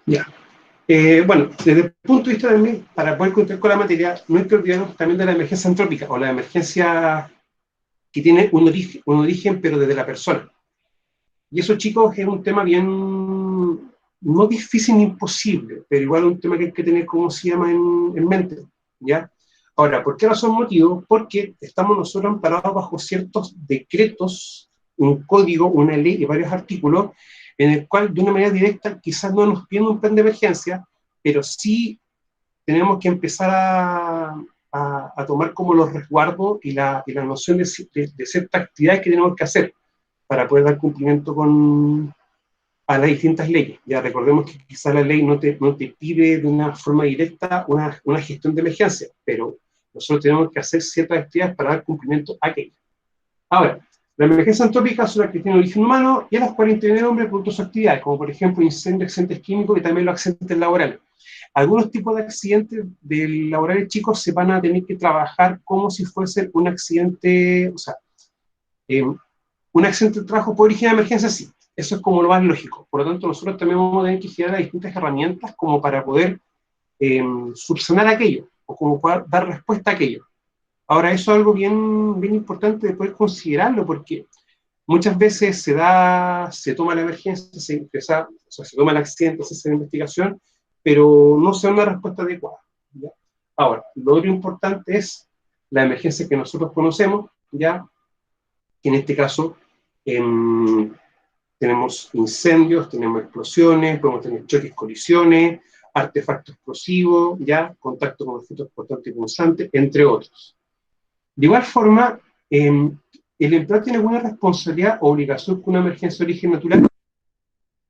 Ya. Bueno, desde el punto de vista también, para poder contar con la materia, no hay que olvidarnos también de la emergencia antrópica, o la emergencia que tiene un origen pero desde la persona. Y eso, chicos, es un tema bien, no difícil ni imposible, pero igual un tema que hay que tener, como se llama, en mente, ¿ya? Ahora, ¿por qué razón motivo? Porque estamos nosotros amparados bajo ciertos decretos, un código, una ley y varios artículos, en el cual de una manera directa quizás no nos piden un plan de emergencia, pero sí tenemos que empezar a tomar como los resguardos y la noción de ciertas actividades que tenemos que hacer para poder dar cumplimiento a las distintas leyes. Ya recordemos que quizás la ley no te pide de una forma directa una gestión de emergencia, pero nosotros tenemos que hacer ciertas actividades para dar cumplimiento a aquello. Ahora, la emergencia antrópica son las que tienen origen humano y a las cuales interviene el hombre producto de sus actividades, como por ejemplo incendios, accidentes químicos y también los accidentes laborales. Algunos tipos de accidentes laborales, chicos, se van a tener que trabajar como si fuese un accidente, o sea, un accidente de trabajo por origen de emergencia, sí. Eso es como lo más lógico. Por lo tanto, nosotros también vamos a tener que generar distintas herramientas como para poder subsanar aquello, o como poder dar respuesta a aquello. Ahora, eso es algo bien importante de poder considerarlo, porque muchas veces se toma la emergencia, o sea, se toma el accidente, se hace la investigación, pero no se da una respuesta adecuada, ¿ya? Ahora, lo otro importante es la emergencia que nosotros conocemos, ya que en este caso tenemos incendios, tenemos explosiones, podemos tener choques, colisiones, artefactos explosivos, ya, contacto con objetos portantes y punzantes, entre otros. De igual forma, el empleado tiene alguna responsabilidad o obligación con una emergencia de origen natural. Vamos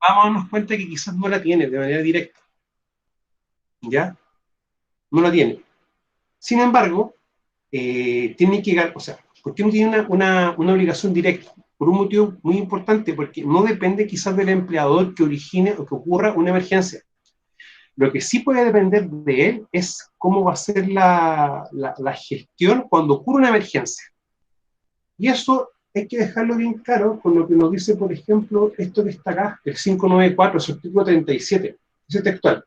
a darnos cuenta que quizás no la tiene de manera directa, ¿ya? No la tiene. Sin embargo, tiene que, o sea, ¿por qué no tiene una obligación directa? Por un motivo muy importante, porque no depende quizás del empleador que origine o que ocurra una emergencia. Lo que sí puede depender de él es cómo va a ser la gestión cuando ocurre una emergencia. Y eso hay que dejarlo bien claro con lo que nos dice, por ejemplo, esto que está acá, el 594, su artículo 37, ese textual.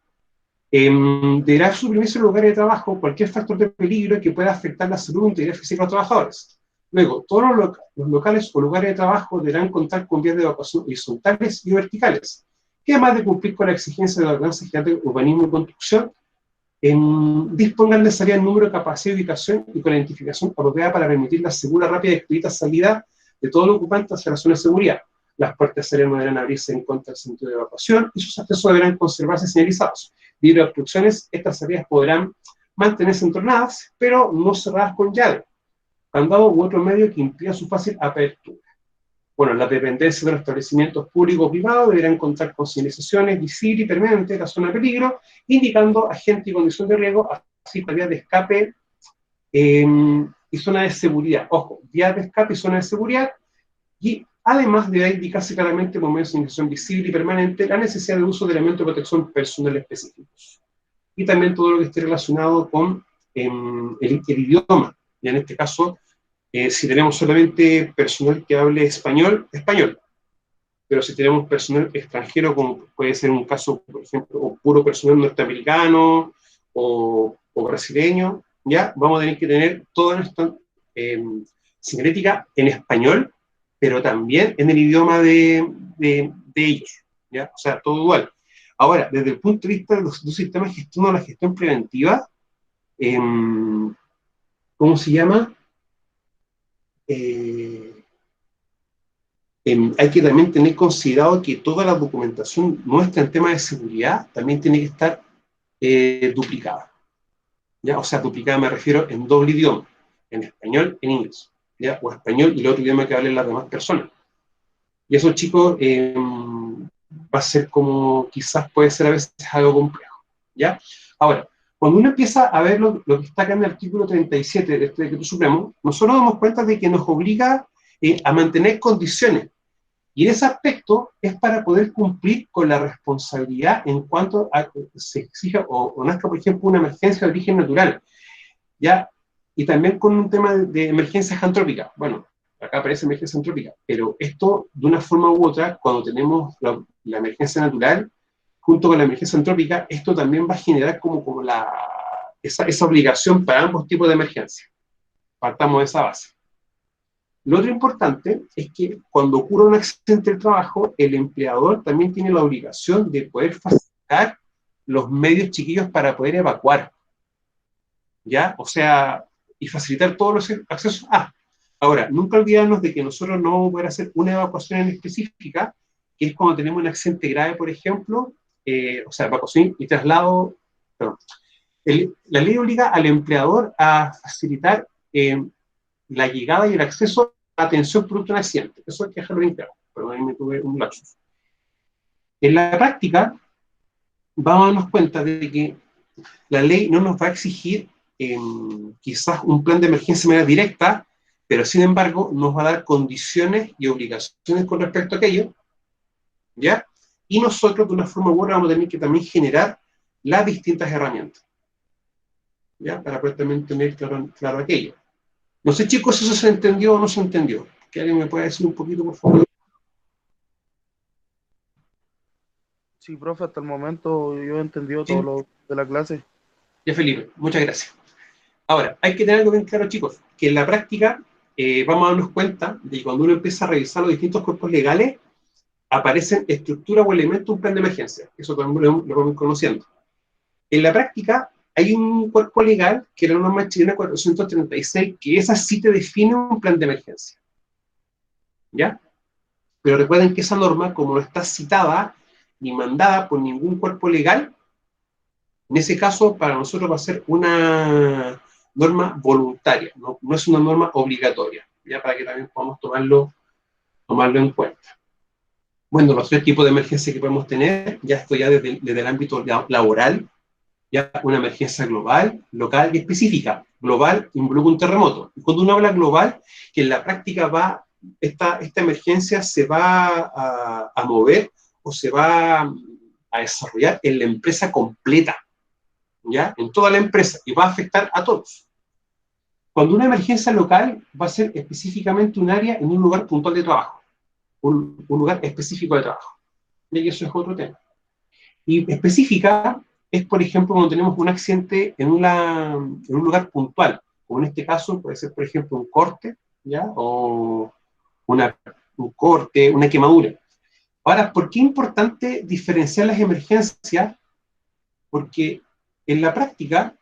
Deberá suprimirse el lugar de trabajo cualquier factor de peligro que pueda afectar la salud o integridad física de los trabajadores. Luego, todos los locales o lugares de trabajo deberán contar con vías de evacuación horizontales y verticales, que además de cumplir con la exigencia de la Ordenanza General de Urbanismo y Construcción, dispongan de salida en número, capacidad de ubicación y con la identificación apropiada para permitir la segura, rápida y expedita salida de todo el ocupante hacia la zona de seguridad. Las puertas aéreas no deberán abrirse en contra del sentido de evacuación y sus accesos deberán conservarse señalizados. Debido a obstrucciones, estas salidas podrán mantenerse entornadas, pero no cerradas con llave, candado u otro medio que impida su fácil apertura. Bueno, las dependencias de los establecimientos públicos o privados deberán contar con señalizaciones visibles y permanentes de la zona de peligro, indicando agente y condición de riesgo, así como vías de escape y zona de seguridad. Ojo, vías de escape y zona de seguridad, y además deberá indicarse claramente, por medio de señalización visible y permanente, la necesidad de uso de elementos de protección personal específicos. Y también todo lo que esté relacionado con el idioma. Y en este caso, si tenemos solamente personal que hable español, español. Pero si tenemos personal extranjero, como puede ser un caso, por ejemplo, o puro personal norteamericano o brasileño, ya vamos a tener que tener toda nuestra señalética en español, pero también en el idioma de ellos, ¿ya? O sea, todo igual. Ahora, desde el punto de vista de los sistemas de gestión o la gestión preventiva, eh, ¿cómo se llama? Eh, hay que también tener considerado que toda la documentación nuestra en temas de seguridad también tiene que estar duplicada, ¿ya? O sea, duplicada me refiero en doble idioma, en español, en inglés, ¿ya? O español y el otro idioma que hablen las demás personas. Y eso, chicos, va a ser como, quizás puede ser a veces algo complejo, ¿ya? Ahora, cuando uno empieza a ver lo que está acá en el artículo 37 de este decreto supremo, nosotros nos damos cuenta de que nos obliga a mantener condiciones. Y en ese aspecto es para poder cumplir con la responsabilidad en cuanto a que se exija o nazca, por ejemplo, una emergencia de origen natural, ¿ya? Y también con un tema de emergencias antrópicas. Bueno, acá aparece emergencia antrópica, pero esto, de una forma u otra, cuando tenemos la emergencia natural, junto con la emergencia antrópica, esto también va a generar como esa obligación para ambos tipos de emergencia. Partamos de esa base. Lo otro importante es que cuando ocurre un accidente del trabajo, el empleador también tiene la obligación de poder facilitar los medios chiquillos para poder evacuar, ¿ya? O sea, y facilitar todos los accesos a. Ahora, nunca olvidarnos de que nosotros no vamos a poder hacer una evacuación en específica, que es cuando tenemos un accidente grave, por ejemplo, o sea, evacuación y traslado, perdón. La ley obliga al empleador a facilitar la llegada y el acceso a atención producto de un accidente. Eso hay que dejarlo bien claro. Perdón, ahí me tuve un lapsus. En la práctica, vamos a darnos cuenta de que la ley no nos va a exigir quizás un plan de emergencia de manera directa, pero sin embargo nos va a dar condiciones y obligaciones con respecto a aquello, ¿ya? Y nosotros de una forma u otra vamos a tener que también generar las distintas herramientas, ¿ya? Para poder también tener claro aquello. No sé, chicos, si eso se entendió o no se entendió. ¿Que alguien me pueda decir un poquito, por favor? Sí, profe, hasta el momento yo he entendido todo ¿Sí? lo de la clase. Ya, Felipe, muchas gracias. Ahora, hay que tener algo bien claro, chicos, que en la práctica vamos a darnos cuenta de que cuando uno empieza a revisar los distintos cuerpos legales, aparecen estructuras o elementos de un plan de emergencia. Eso también lo vamos conociendo. En la práctica, hay un cuerpo legal, que es la norma chilena 436, que esa sí te define un plan de emergencia, ¿ya? Pero recuerden que esa norma, como no está citada ni mandada por ningún cuerpo legal, en ese caso, para nosotros va a ser una norma voluntaria, no es una norma obligatoria, ya para que también podamos tomarlo en cuenta. Bueno, los tres tipos de emergencia que podemos tener, ya esto ya desde el ámbito laboral, ya una emergencia global, local y específica. Global involucra un terremoto. Y cuando uno habla global, que en la práctica esta emergencia se va a mover o se va a desarrollar en la empresa completa, ¿ya? En toda la empresa, y va a afectar a todos. Cuando una emergencia local va a ser específicamente un área en un lugar puntual de trabajo, un lugar específico de trabajo. Y eso es otro tema. Y específica es, por ejemplo, cuando tenemos un accidente en un lugar puntual, como en este caso puede ser, por ejemplo, un corte, ¿ya? O un corte, una quemadura. Ahora, ¿por qué es importante diferenciar las emergencias? Porque en la práctica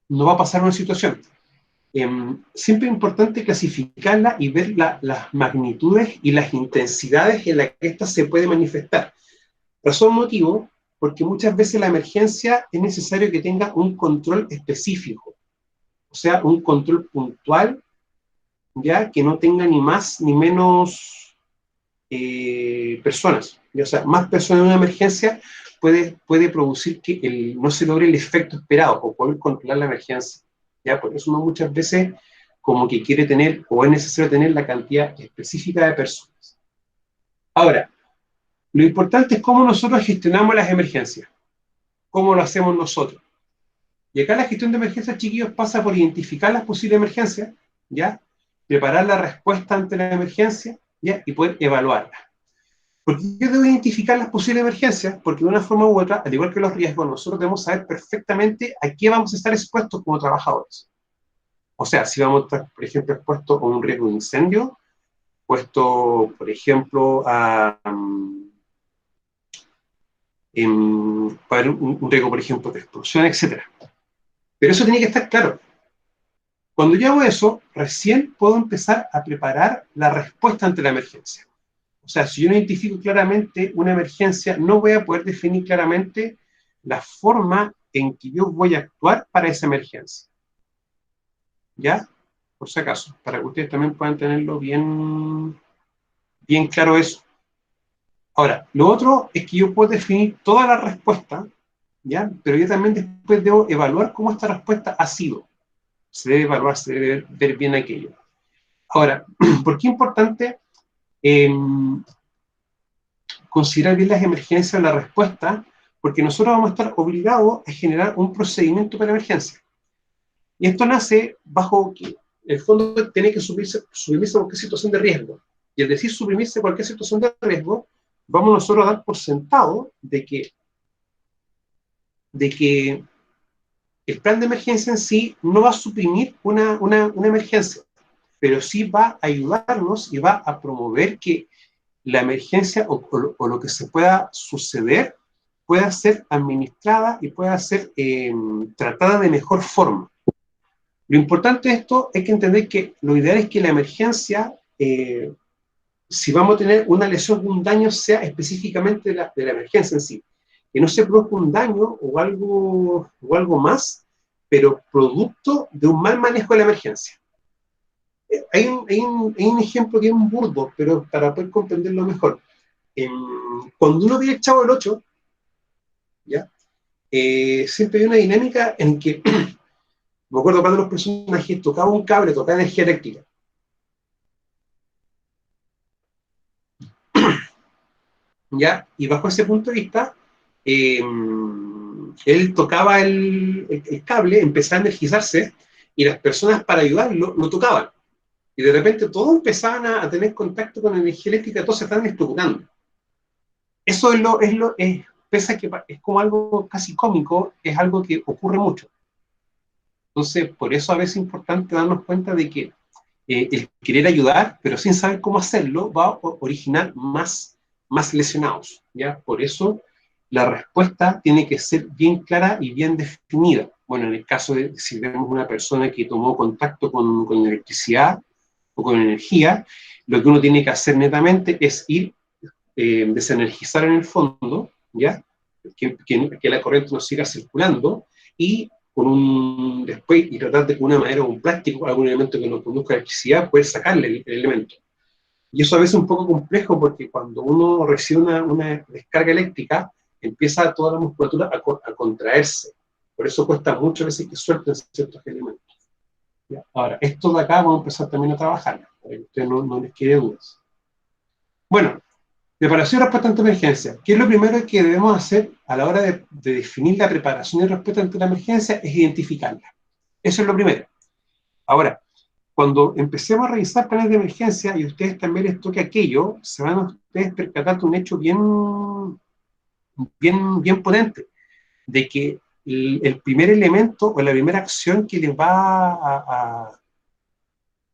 no va a pasar una situación. Siempre es importante clasificarla y ver las magnitudes y las intensidades en las que ésta se puede manifestar. Razón motivo, porque muchas veces la emergencia es necesario que tenga un control específico, o sea, un control puntual, ya que no tenga ni más ni menos personas. O sea, más personas en una emergencia puede producir que no se logre el efecto esperado o poder controlar la emergencia. ¿Ya? Por eso uno muchas veces como que quiere tener o es necesario tener la cantidad específica de personas. Ahora, lo importante es cómo nosotros gestionamos las emergencias, cómo lo hacemos nosotros. Y acá la gestión de emergencias, chiquillos, pasa por identificar las posibles emergencias, ¿ya? Preparar la respuesta ante la emergencia, ¿ya? Y poder evaluarla. ¿Por qué yo debo identificar las posibles emergencias? Porque de una forma u otra, al igual que los riesgos, nosotros debemos saber perfectamente a qué vamos a estar expuestos como trabajadores. O sea, si vamos a estar, por ejemplo, expuestos a un riesgo de incendio, puesto, por ejemplo, para un riesgo, por ejemplo, de explosión, etc. Pero eso tiene que estar claro. Cuando yo hago eso, recién puedo empezar a preparar la respuesta ante la emergencia. O sea, si yo no identifico claramente una emergencia, no voy a poder definir claramente la forma en que yo voy a actuar para esa emergencia. ¿Ya? Por si acaso, para que ustedes también puedan tenerlo bien claro eso. Ahora, lo otro es que yo puedo definir toda la respuesta, ¿ya? Pero yo también después debo evaluar cómo esta respuesta ha sido. Se debe evaluar, se debe ver bien aquello. Ahora, ¿por qué es importante considerar bien las emergencias en la respuesta? Porque nosotros vamos a estar obligados a generar un procedimiento para emergencia. Y esto nace bajo que el fondo tiene que suprimirse cualquier situación de riesgo. Y al decir suprimirse cualquier situación de riesgo, vamos nosotros a dar por sentado de que el plan de emergencia en sí no va a suprimir una emergencia, pero sí va a ayudarnos y va a promover que la emergencia o lo que se pueda suceder pueda ser administrada y pueda ser tratada de mejor forma. Lo importante de esto es que entender que lo ideal es que la emergencia, si vamos a tener una lesión o un daño, sea específicamente de la emergencia en sí. Que no se produzca un daño o algo más, pero producto de un mal manejo de la emergencia. Hay un ejemplo que es un burdo, pero para poder comprenderlo mejor. Cuando uno ve el Chavo del 8, ¿ya? Siempre hay una dinámica en que, me acuerdo cuando los personajes tocaban un cable, tocaban energía eléctrica. ¿Ya? Y bajo ese punto de vista, él tocaba el cable, empezaba a energizarse, y las personas para ayudarlo lo tocaban. Y de repente todos empezaban a tener contacto con la energía eléctrica, todos se estaban electrocutando. Eso pese a que es como algo casi cómico, es algo que ocurre mucho. Entonces, por eso a veces es importante darnos cuenta de que el querer ayudar, pero sin saber cómo hacerlo, va a originar más lesionados, ¿ya? Por eso la respuesta tiene que ser bien clara y bien definida. Bueno, en el caso de si vemos una persona que tomó contacto con electricidad o con energía, lo que uno tiene que hacer netamente es ir, desenergizar en el fondo, ¿ya? Que la corriente no siga circulando, y después y tratar de con una madera o un plástico, algún elemento que no produzca electricidad, poder sacarle el elemento. Y eso a veces es un poco complejo porque cuando uno recibe una descarga eléctrica, empieza toda la musculatura a contraerse. Por eso cuesta mucho a veces que suelten ciertos elementos. ¿Ya? Ahora, esto de acá vamos a empezar también a trabajar, para que a ustedes no les quede dudas. Bueno, preparación y respuesta ante emergencia. ¿Qué es lo primero que debemos hacer a la hora de definir la preparación y respuesta ante la emergencia? Es identificarla. Eso es lo primero. Ahora, cuando empecemos a revisar planes de emergencia y a ustedes también les toque aquello, se van a ustedes percatar de un hecho bien potente, de que el primer elemento o la primera acción que les va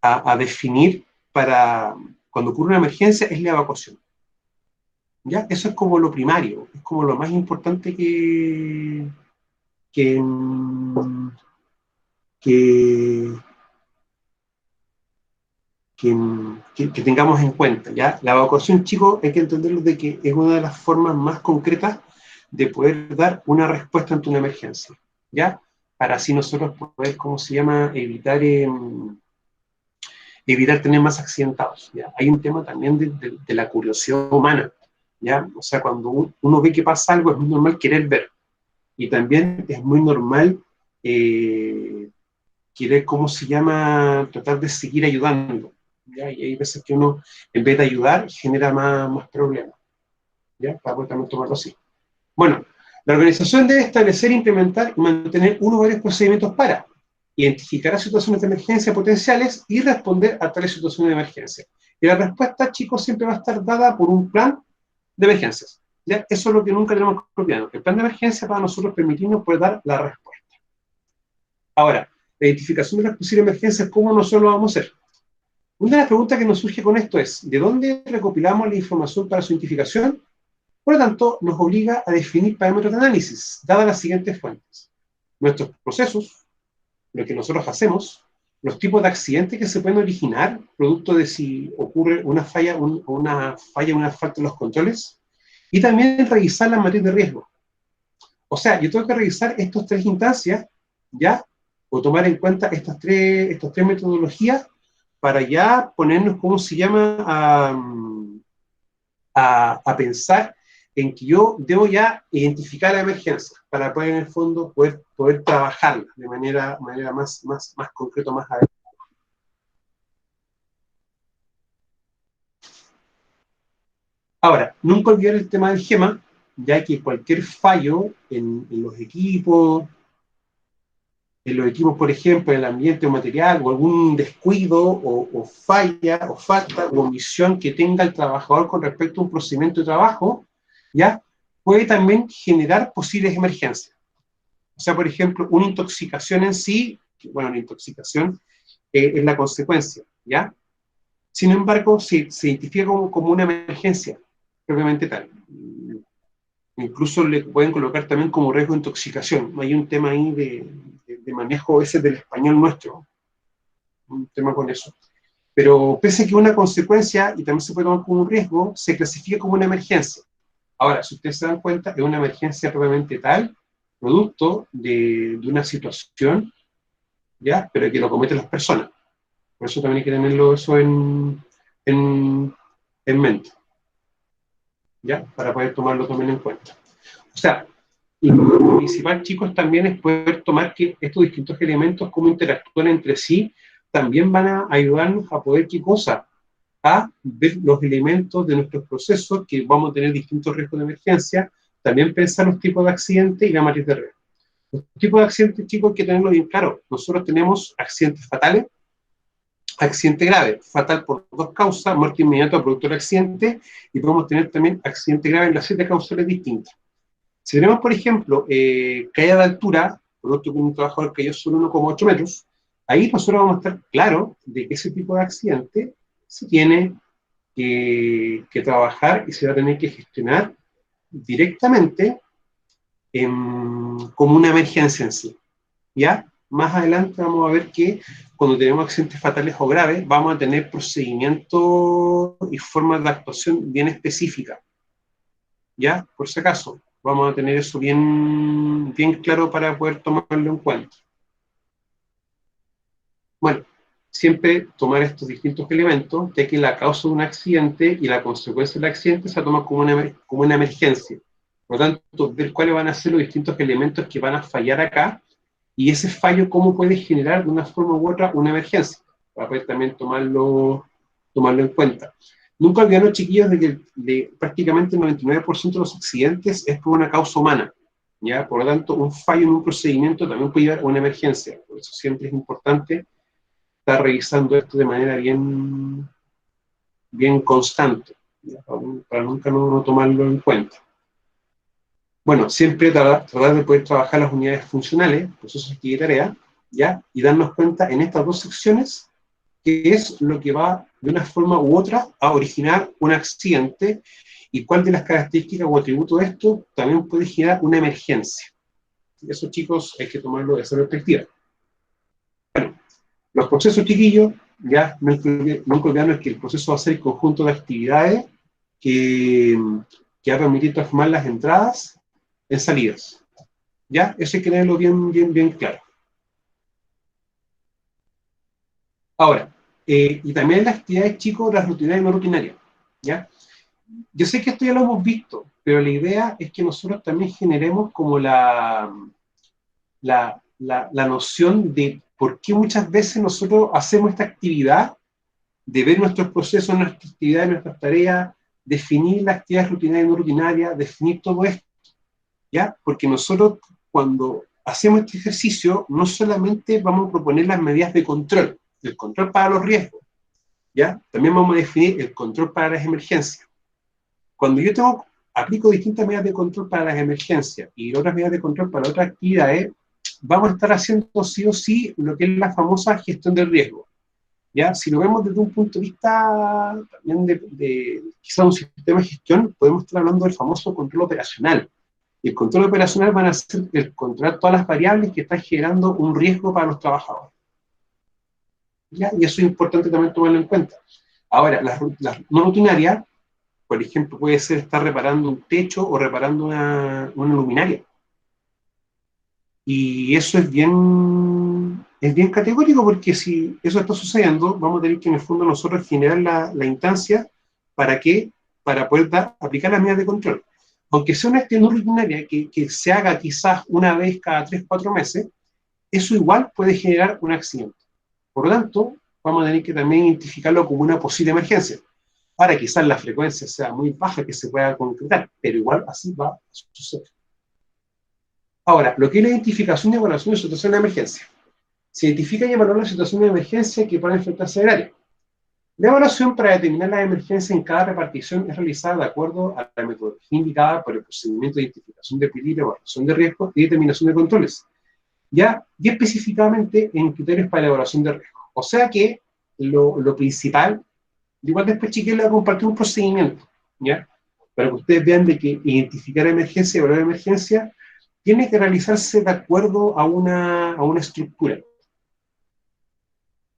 a definir para cuando ocurre una emergencia es la evacuación. ¿Ya? Eso es como lo primario, es como lo más importante que, que, que tengamos en cuenta, ¿ya? La evacuación, chicos, hay que entenderlo de que es una de las formas más concretas de poder dar una respuesta ante una emergencia, ¿ya? Para así nosotros poder, ¿cómo se llama?, evitar tener más accidentados, ¿ya? Hay un tema también de la curiosidad humana, ¿ya? O sea, cuando uno ve que pasa algo, es muy normal querer ver. Y también es muy normal querer, ¿cómo se llama?, tratar de seguir ayudando, ¿ya? Y hay veces que uno, en vez de ayudar, genera más problemas, ¿ya? Para poder también tomarlo así. Bueno, la organización debe establecer, implementar y mantener uno o varios procedimientos para identificar las situaciones de emergencia potenciales y responder a tales situaciones de emergencia. Y la respuesta, chicos, siempre va a estar dada por un plan de emergencias. ¿Ya? Eso es lo que nunca tenemos que olvidar. El plan de emergencia para nosotros permitirnos poder dar la respuesta. Ahora, la identificación de las posibles emergencias, ¿cómo nosotros lo vamos a hacer? Una de las preguntas que nos surge con esto es, ¿de dónde recopilamos la información para su identificación? Por lo tanto, nos obliga a definir parámetros de análisis, dadas las siguientes fuentes. Nuestros procesos, lo que nosotros hacemos, los tipos de accidentes que se pueden originar, producto de si ocurre una falla, una falta en los controles, y también revisar las matrices de riesgo. O sea, yo tengo que revisar estas tres instancias, ¿ya? O tomar en cuenta estas tres metodologías para ya ponernos, ¿cómo se llama?, a pensar en que yo debo ya identificar la emergencia para poder, en el fondo, poder trabajarla de manera más concreta, más adecuada. Ahora, nunca olvidar el tema del GEMA, ya que cualquier fallo en los equipos, en los equipos, por ejemplo, en el ambiente o material, o algún descuido, o falla, o falta, o omisión que tenga el trabajador con respecto a un procedimiento de trabajo, ¿ya? Puede también generar posibles emergencias. O sea, por ejemplo, una intoxicación en sí, bueno, la intoxicación es la consecuencia, ¿ya? Sin embargo, se identifica como una emergencia, propiamente tal. Incluso le pueden colocar también como riesgo de intoxicación. Hay un tema ahí de manejo ese del español nuestro, un tema con eso. Pero pese a que una consecuencia, y también se puede tomar como un riesgo, se clasifica como una emergencia. Ahora, si ustedes se dan cuenta, es una emergencia propiamente tal, producto de una situación, ¿ya? Pero que lo cometen las personas. Por eso también hay que tenerlo eso en, en mente, ¿ya? Para poder tomarlo también en cuenta. O sea, lo principal, chicos, también es poder tomar que estos distintos elementos, cómo interactúan entre sí, también van a ayudarnos a poder, ¿qué cosa? A ver los elementos de nuestros procesos, que vamos a tener distintos riesgos de emergencia, también pensar los tipos de accidentes y la matriz de riesgo. Los tipos de accidentes, chicos, hay que tenerlo bien claro. Nosotros tenemos accidentes fatales, accidente grave, fatal por dos causas, muerte inmediata producto del accidente, y podemos tener también accidente grave en las 7 causales distintas. Si tenemos, por ejemplo, caída de altura, producto de un trabajador cayó solo 1,8 metros, ahí nosotros vamos a estar claros de que ese tipo de accidente se tiene que trabajar y se va a tener que gestionar directamente como una emergencia en sí. ¿Ya? Más adelante vamos a ver que cuando tenemos accidentes fatales o graves, vamos a tener procedimientos y formas de actuación bien específicas. ¿Ya? Por si acaso, vamos a tener eso bien claro para poder tomarlo en cuenta. Bueno, siempre tomar estos distintos elementos, ya que la causa de un accidente y la consecuencia del accidente se toma como una emergencia. Por lo tanto, ver cuáles van a ser los distintos elementos que van a fallar acá y ese fallo cómo puede generar de una forma u otra una emergencia, para poder también tomarlo en cuenta. Nunca olvidemos, chiquillos, de que prácticamente el 99% de los accidentes es por una causa humana, ¿ya? Por lo tanto, un fallo en un procedimiento también puede llevar a una emergencia. Por eso siempre es importante estar revisando esto de manera bien constante, ¿ya? Para nunca no tomarlo en cuenta. Bueno, siempre tratar de poder trabajar las unidades funcionales, procesos y tareas, ¿ya? Y darnos cuenta en estas dos secciones qué es lo que va de una forma u otra a originar un accidente y cuál de las características o atributos de esto también puede generar una emergencia. Eso, chicos, hay que tomarlo de esa perspectiva. Bueno, los procesos, chiquillos, ya nunca olvidarnos que el proceso va a ser el conjunto de actividades que va a permitir transformar las entradas en salidas. ¿Ya? Eso hay que tenerlo bien claro. Ahora, y también las actividades, chicos, las rutinarias y no rutinarias. ¿Ya? Yo sé que esto ya lo hemos visto, pero la idea es que nosotros también generemos como la noción de por qué muchas veces nosotros hacemos esta actividad de ver nuestros procesos, nuestras actividades, nuestras tareas, definir las actividades rutinarias y no rutinarias, definir todo esto, ¿ya? Porque nosotros cuando hacemos este ejercicio no solamente vamos a proponer las medidas de control, el control para los riesgos, ¿ya? También vamos a definir el control para las emergencias. Cuando yo aplico distintas medidas de control para las emergencias y otras medidas de control para otras actividades, vamos a estar haciendo sí o sí lo que es la famosa gestión del riesgo. ¿Ya? Si lo vemos desde un punto de vista también de quizá un sistema de gestión, podemos estar hablando del famoso control operacional. Y el control operacional van a ser el controlar todas las variables que están generando un riesgo para los trabajadores. ¿Ya? Y eso es importante también tomarlo en cuenta. Ahora, las no rutinarias, por ejemplo, puede ser estar reparando un techo o reparando una luminaria. Y eso es bien categórico porque si eso está sucediendo, vamos a tener que en el fondo nosotros generar la instancia para poder aplicar las medidas de control. Aunque sea una actividad no rutinaria que se haga quizás una vez cada 3-4 meses, eso igual puede generar un accidente. Por lo tanto, vamos a tener que también identificarlo como una posible emergencia. Ahora quizás la frecuencia sea muy baja que se pueda concretar, pero igual así va a suceder. Ahora, lo que es la identificación y evaluación de situación de emergencia. Se identifican y evalúan las situaciones de emergencia que pueden enfrentarse al área. La evaluación para determinar la emergencia en cada repartición es realizada de acuerdo a la metodología indicada por el procedimiento de identificación de peligro, evaluación de riesgo y determinación de controles, ¿ya? Y específicamente en criterios para la evaluación de riesgo. O sea que lo principal, igual después chiquillos les voy a compartir un procedimiento, ¿ya? Para que ustedes vean de que identificar emergencia y evaluar emergencia tiene que realizarse de acuerdo a una estructura,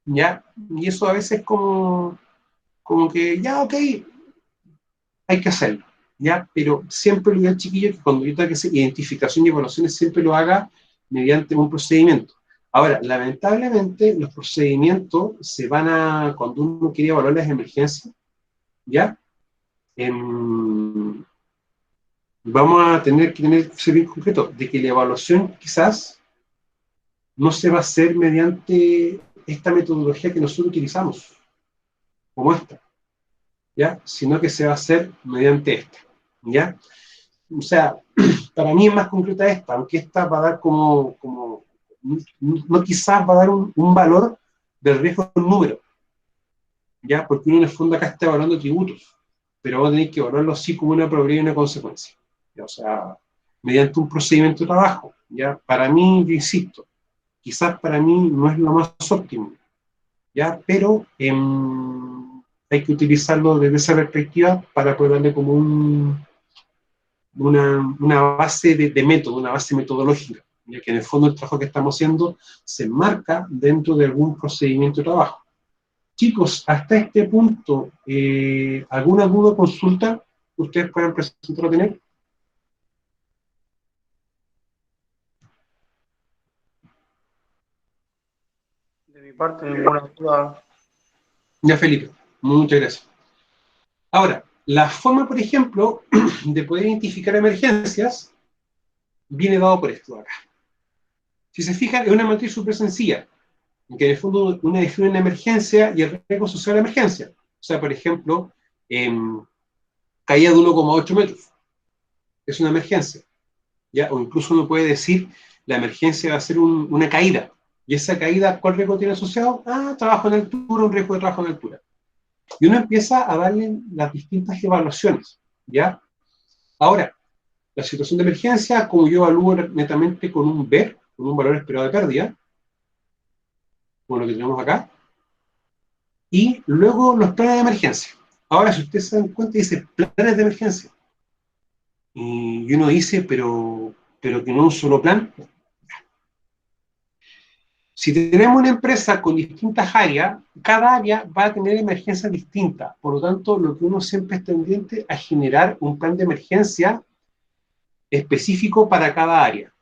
¿ya? Y eso a veces como que, ya, ok, hay que hacerlo, ¿ya? Pero siempre lo digo al chiquillo que cuando yo tenga que hacer identificación y evaluaciones, siempre lo haga mediante un procedimiento. Ahora, lamentablemente, los procedimientos se van cuando uno quiere evaluar las emergencias, ¿ya? Vamos a tener que ser bien concreto, de que la evaluación quizás no se va a hacer mediante esta metodología que nosotros utilizamos, como esta, ¿ya? Sino que se va a hacer mediante esta, ¿ya? O sea, para mí es más concreta esta, aunque esta va a dar no quizás va a dar un valor del riesgo en número, ¿ya? Porque uno en el fondo acá está evaluando tributos, pero vamos a tener que evaluarlo así como una probabilidad y una consecuencia, ¿ya? O sea, mediante un procedimiento de trabajo, ¿ya? Para mí, yo insisto, quizás para mí no es lo más óptimo, ¿ya? Pero hay que utilizarlo desde esa perspectiva para poder darle como una base de método, una base metodológica, ya que en el fondo el trabajo que estamos haciendo se enmarca dentro de algún procedimiento de trabajo. Chicos, hasta este punto, ¿alguna duda o consulta que ustedes puedan presentar o tener? De mi parte, ninguna duda. Ya, Felipe, muchas gracias. Ahora, la forma, por ejemplo, de poder identificar emergencias viene dado por esto de acá. Si se fijan, es una matriz súper sencilla, en que en el fondo uno define una emergencia y el riesgo asociado a la emergencia. O sea, por ejemplo, caída de 1,8 metros. Es una emergencia, ¿ya? O incluso uno puede decir, la emergencia va a ser una caída. ¿Y esa caída cuál riesgo tiene asociado? Trabajo en altura, un riesgo de trabajo en altura. Y uno empieza a darle las distintas evaluaciones, ¿ya? Ahora, la situación de emergencia, como yo evalúo netamente con un VER, con un valor esperado de pérdida, como lo que tenemos acá, y luego los planes de emergencia. Ahora, si ustedes se dan cuenta, dice planes de emergencia. Y uno dice, pero que no un solo plan. Si tenemos una empresa con distintas áreas, cada área va a tener emergencias distintas. Por lo tanto, lo que uno siempre es tendiente a generar un plan de emergencia específico para cada área,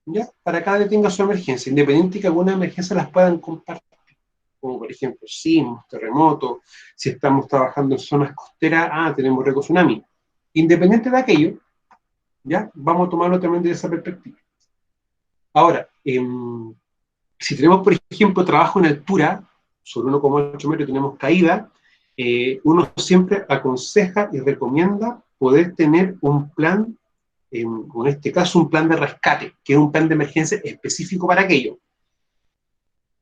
¿ya? Para cada área tenga su emergencia, independiente que algunas emergencias las puedan compartir, como por ejemplo sismos, terremotos, si estamos trabajando en zonas costeras, tenemos riesgo tsunami. Independiente de aquello, ¿ya? Vamos a tomarlo también desde esa perspectiva. Ahora, si tenemos, por ejemplo, trabajo en altura, sobre 1,8 metros tenemos caída, uno siempre aconseja y recomienda poder tener un plan, en este caso un plan de rescate, que es un plan de emergencia específico para aquello,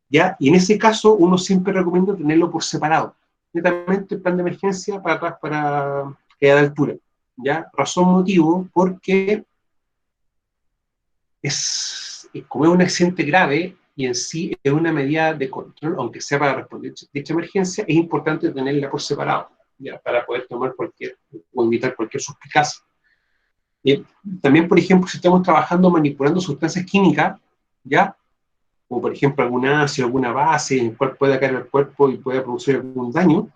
¿ya? Y en ese caso uno siempre recomienda tenerlo por separado, netamente el plan de emergencia para caída de altura, ¿ya? Razón, motivo, porque como es un accidente grave y en sí es una medida de control, aunque sea para responder dicha emergencia, es importante tenerla por separado, ¿ya? Para poder tomar o evitar cualquier suspicacia. También, por ejemplo, si estamos trabajando manipulando sustancias químicas, ¿ya? Como por ejemplo alguna ácido, alguna base en la cual pueda caer el cuerpo y pueda producir algún daño,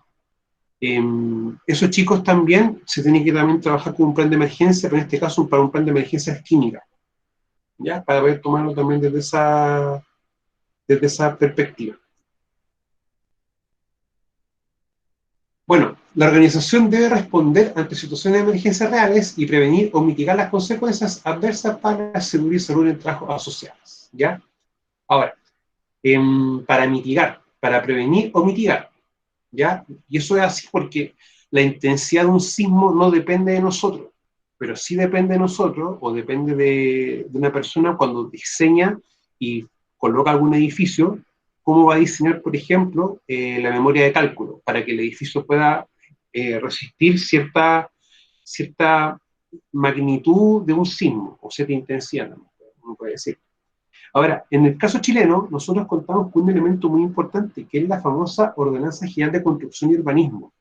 esos chicos también se tienen que también trabajar con un plan de emergencia, pero en este caso para un plan de emergencias químicas, ¿ya? Para poder tomarlo también desde esa perspectiva. Bueno, la organización debe responder ante situaciones de emergencia reales y prevenir o mitigar las consecuencias adversas para la seguridad y salud en el trabajo asociadas, ¿ya? Ahora, para mitigar, para prevenir o mitigar, ¿ya? Y eso es así porque la intensidad de un sismo no depende de nosotros, pero sí depende de nosotros o depende de una persona cuando diseña y coloca algún edificio, cómo va a diseñar, por ejemplo, la memoria de cálculo, para que el edificio pueda resistir cierta magnitud de un sismo, o cierta intensidad, uno puede decir. Ahora, en el caso chileno, nosotros contamos con un elemento muy importante, que es la famosa Ordenanza General de Construcción y Urbanismo,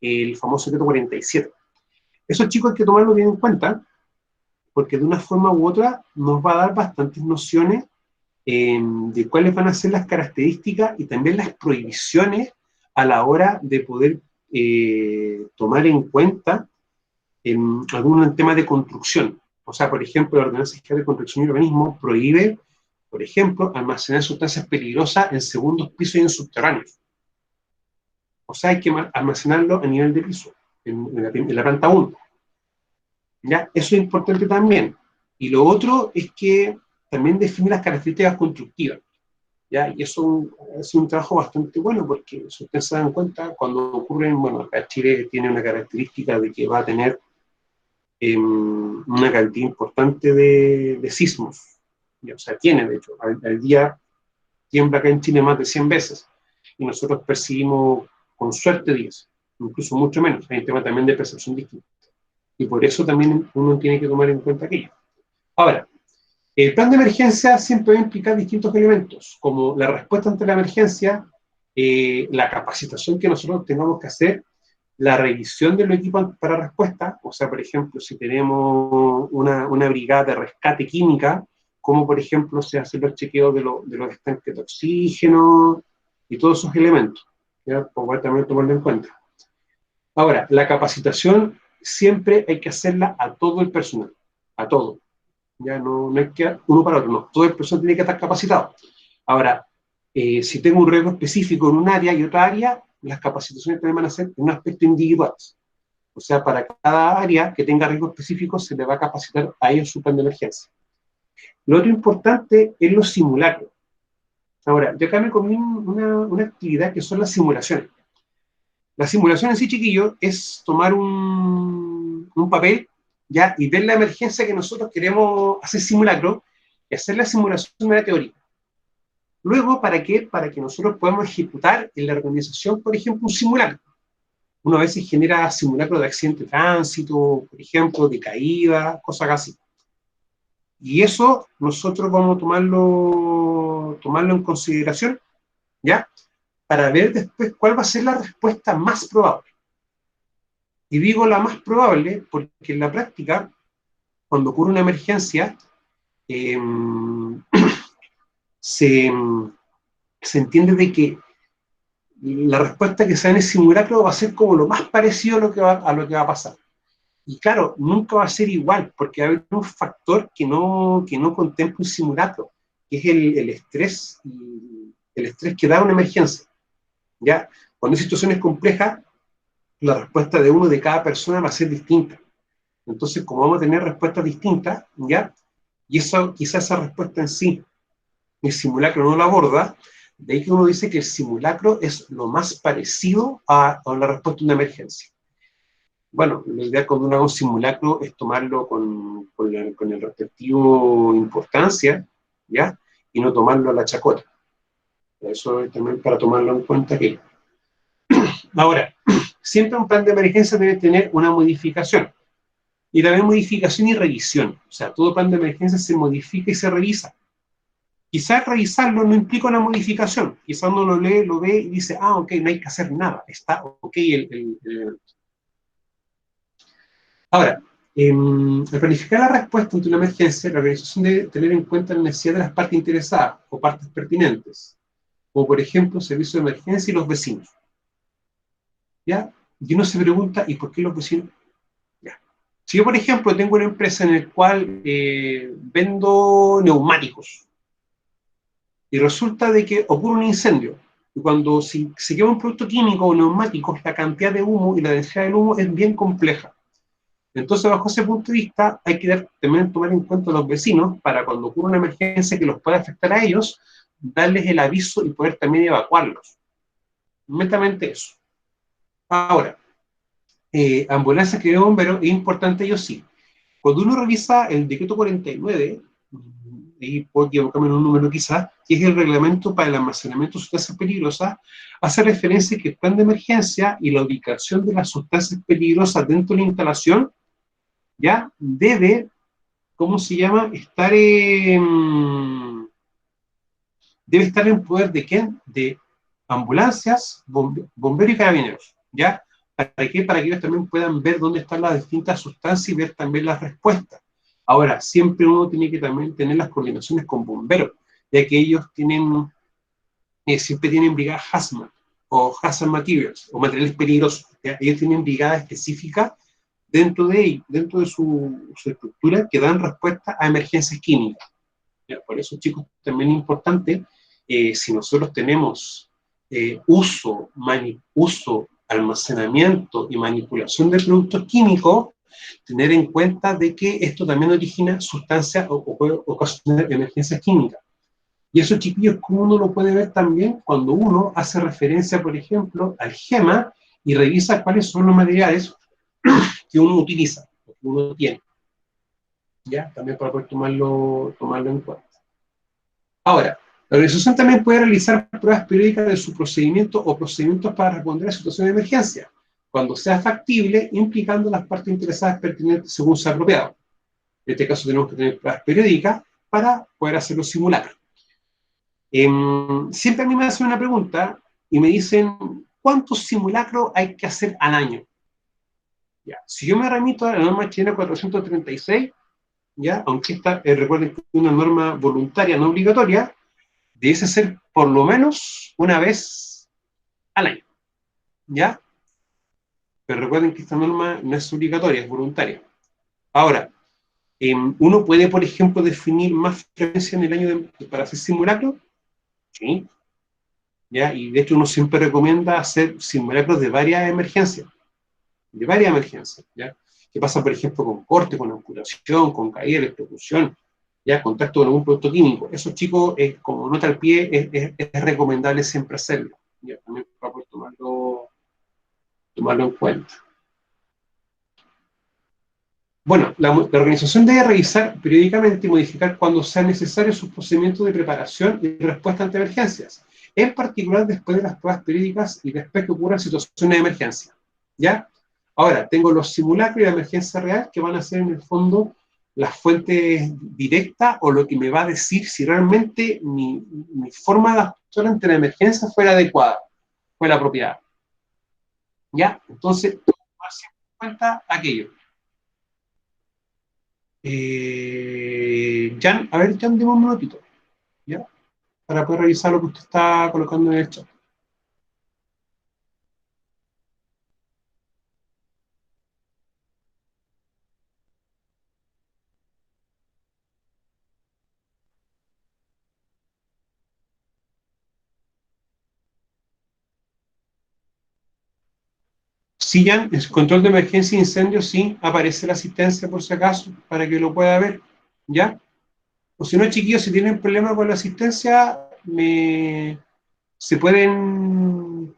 el famoso decreto 47. Esos chicos hay que tomarlo bien en cuenta, porque de una forma u otra nos va a dar bastantes nociones de cuáles van a ser las características y también las prohibiciones a la hora de poder tomar en cuenta algún tema de construcción. O sea, por ejemplo, la Ordenanza General de Construcción y Urbanismo prohíbe, por ejemplo, almacenar sustancias peligrosas en segundos pisos y en subterráneos. O sea, hay que almacenarlo a nivel de piso, en la planta 1. ¿Ya? Eso es importante también. Y lo otro es que también define las características constructivas. ¿Ya? Y eso es un trabajo bastante bueno, porque si ustedes se dan cuenta, cuando ocurren, bueno, acá Chile tiene una característica de que va a tener una cantidad importante de sismos. ¿Ya? O sea, tiene, de hecho, al día tiembla acá en Chile más de 100 veces. Y nosotros percibimos con suerte 10, incluso mucho menos. Hay un tema también de percepción distinta. Y por eso también uno tiene que tomar en cuenta aquello. Ahora, el plan de emergencia siempre va a implicar distintos elementos, como la respuesta ante la emergencia, la capacitación que nosotros tengamos que hacer, la revisión de los equipos para respuesta, o sea, por ejemplo, si tenemos una brigada de rescate química, como por ejemplo se hacen los chequeos de los estanques de oxígeno y todos esos elementos, ¿ya? Por también tomarlo en cuenta. Ahora, la capacitación siempre hay que hacerla a todo el personal, a todo. Ya no es que uno para otro, no, todo el personal tiene que estar capacitado. Ahora, si tengo un riesgo específico en un área y otra área, las capacitaciones también van a ser en un aspecto individual. O sea, para cada área que tenga riesgo específico se le va a capacitar a ellos su plan de emergencia. Lo otro importante es los simulacros. Ahora, yo acá me comí una actividad que son las simulaciones. La simulación en sí, chiquillo, es tomar un papel, ¿ya? Y ver la emergencia que nosotros queremos hacer simulacro y hacer la simulación de manera teórica. Luego, ¿para qué? Para que nosotros podamos ejecutar en la organización, por ejemplo, un simulacro. Uno a veces genera simulacro de accidente de tránsito, por ejemplo, de caída, cosas así. Y eso nosotros vamos a tomarlo en consideración, ¿ya? Para ver después cuál va a ser la respuesta más probable. Y digo la más probable porque en la práctica, cuando ocurre una emergencia, se entiende de que la respuesta que se da en el simulacro va a ser como lo más parecido a lo que va a pasar. Y claro, nunca va a ser igual, porque va a haber un factor que no contempla un simulacro, que es el estrés que da una emergencia. ¿Ya? Cuando hay situaciones complejas, la respuesta de uno de cada persona va a ser distinta. Entonces, como vamos a tener respuestas distintas, ¿ya? Y eso, quizás esa respuesta en sí, el simulacro no la aborda, de ahí que uno dice que el simulacro es lo más parecido a la respuesta a una emergencia. Bueno, la idea cuando uno haga un simulacro es tomarlo con el respectivo importancia, ¿ya? Y no tomarlo a la chacota. Eso es también para tomarlo en cuenta aquí. Ahora, siempre un plan de emergencia debe tener una modificación. Y también modificación y revisión. O sea, todo plan de emergencia se modifica y se revisa. Quizás revisarlo no implica una modificación. Quizás uno lo lee, lo ve y dice, ah, ok, no hay que hacer nada. Está ok el... Ahora, al planificar la respuesta ante una emergencia, la organización debe tener en cuenta la necesidad de las partes interesadas o partes pertinentes, como por ejemplo, servicio de emergencia y los vecinos. ¿Ya? Y uno se pregunta, ¿y por qué los vecinos? Ya. Si yo, por ejemplo, tengo una empresa en la cual vendo neumáticos y resulta de que ocurre un incendio, y cuando se quema un producto químico o neumático, la cantidad de humo y la densidad del humo es bien compleja. Entonces, bajo ese punto de vista, hay que también tomar en cuenta a los vecinos para cuando ocurra una emergencia que los pueda afectar a ellos, darles el aviso y poder también evacuarlos. Netamente eso. Ahora, ambulancias que de bomberos, es importante ello sí. Cuando uno revisa el decreto 49, y puedo equivocarme en un número quizás, que es el reglamento para el almacenamiento de sustancias peligrosas, hace referencia a que el plan de emergencia y la ubicación de las sustancias peligrosas dentro de la instalación ya debe, ¿cómo se llama? Debe estar en poder de quién? De ambulancias, bomberos y carabineros, ¿ya? ¿Para qué? Para que ellos también puedan ver dónde están las distintas sustancias y ver también las respuestas. Ahora, siempre uno tiene que también tener las coordinaciones con bomberos, ya que ellos tienen, siempre tienen brigadas HAZMAT, o Hazard Materials, o materiales peligrosos, ¿ya? Ellos tienen brigadas específicas dentro de su estructura que dan respuesta a emergencias químicas. ¿Ya? Por eso, chicos, también es importante, si nosotros tenemos uso, almacenamiento y manipulación de productos químicos, tener en cuenta de que esto también origina sustancias o puede ocasionar emergencias químicas. Y eso, chiquillos, como uno lo puede ver también cuando uno hace referencia, por ejemplo, al GEMA y revisa cuáles son los materiales que uno utiliza, que uno tiene, ¿ya? También para poder tomarlo en cuenta. Ahora, la organización también puede realizar pruebas periódicas de su procedimiento o procedimientos para responder a situaciones de emergencia, cuando sea factible, implicando las partes interesadas pertinentes según sea apropiado. En este caso tenemos que tener pruebas periódicas para poder hacer los simulacros. Siempre a mí me hacen una pregunta y me dicen, ¿cuántos simulacros hay que hacer al año? Ya. Si yo me remito a la norma chilena 436, ¿ya? Aunque esta, recuerden que es una norma voluntaria, no obligatoria, debe ser por lo menos una vez al año, ¿ya? Pero recuerden que esta norma no es obligatoria, es voluntaria. Ahora, uno puede, por ejemplo, definir más frecuencia en el año para hacer simulacros, ¿sí? ¿Ya? Y de hecho uno siempre recomienda hacer simulacros de varias emergencias, ¿ya? Que pasa, por ejemplo, con corte, con amputación, con caída, electrocución, ya, contacto con algún producto químico. Eso, chicos, como nota al pie, es recomendable siempre hacerlo, ya, también para poder tomarlo en cuenta. Bueno, la organización debe revisar periódicamente y modificar cuando sea necesario sus procedimientos de preparación y respuesta ante emergencias, en particular después de las pruebas periódicas y después que ocurran situaciones de emergencia, ¿ya? Ahora, tengo los simulacros y la emergencia real que van a ser en el fondo las fuentes directas o lo que me va a decir si realmente mi forma de actuar ante la emergencia fue la adecuada, fue la apropiada, ¿ya? Entonces, tomar siempre en cuenta aquello. Jan, a ver, Jan, dime un minutito, ¿ya? Para poder revisar lo que usted está colocando en el chat. Sí, Jan, en su control de emergencia e incendio, sí, aparece la asistencia por si acaso, para que lo pueda ver, ¿ya? O si no, chiquillos, si tienen problemas con la asistencia, se pueden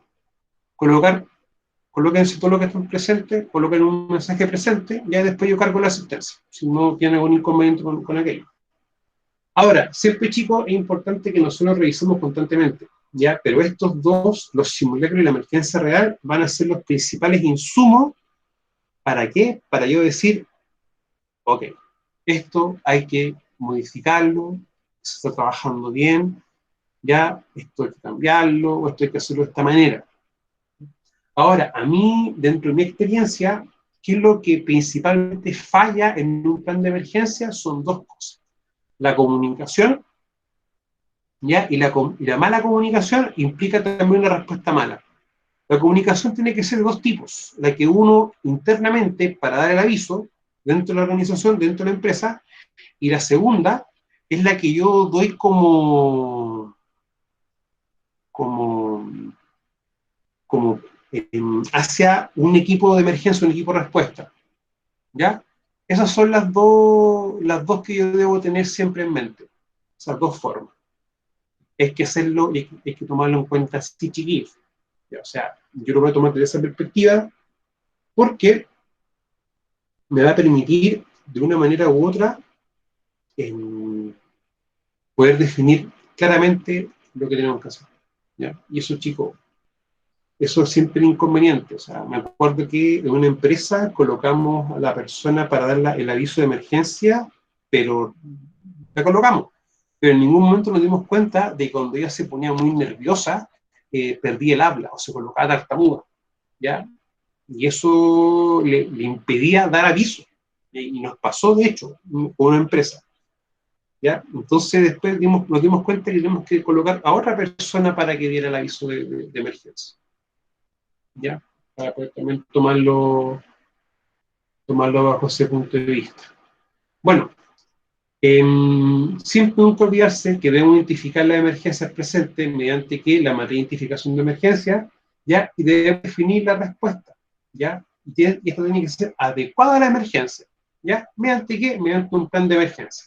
colóquense todo lo que están presentes, coloquen un mensaje presente, ya después yo cargo la asistencia, si no tienen algún inconveniente con aquello. Ahora, siempre, chicos, es importante que nosotros revisemos constantemente, ¿ya? Pero estos dos, los simulacros y la emergencia real, van a ser los principales insumos. ¿Para qué? Para yo decir, ok, esto hay que modificarlo, se está trabajando bien, ya, esto hay que cambiarlo, o esto hay que hacerlo de esta manera. Ahora, a mí, dentro de mi experiencia, ¿qué es lo que principalmente falla en un plan de emergencia? Son dos cosas. La comunicación, ¿ya? Y la mala comunicación implica también una respuesta mala. La comunicación tiene que ser de dos tipos. La que uno internamente, para dar el aviso, dentro de la organización, dentro de la empresa, y la segunda es la que yo doy como hacia un equipo de emergencia, un equipo de respuesta, ¿ya? Esas son las dos que yo debo tener siempre en mente, esas dos formas. Es que hacerlo, hay que tomarlo en cuenta así, chiquillos. O sea, yo lo voy a tomar desde esa perspectiva porque me va a permitir, de una manera u otra, poder definir claramente lo que tenemos que hacer, ¿ya? Y eso, chicos, eso es siempre inconveniente. O sea, me acuerdo que en una empresa colocamos a la persona para dar el aviso de emergencia, pero la colocamos. Pero en ningún momento nos dimos cuenta de que cuando ella se ponía muy nerviosa, perdía el habla o se colocaba tartamuda, ¿ya? Y eso le impedía dar aviso. Y nos pasó, de hecho, con una empresa, ¿ya? Entonces después nos dimos cuenta que tenemos que colocar a otra persona para que diera el aviso de emergencia, ¿ya? Para poder también tomarlo bajo ese punto de vista. Bueno, siempre nunca olvidarse que debemos identificar las emergencias presentes mediante que la materia de identificación de emergencia, ¿ya? Y debemos definir la respuesta, ¿ya? Y esto tiene que ser adecuada a la emergencia, ¿ya? ¿Mediante qué? Mediante un plan de emergencia.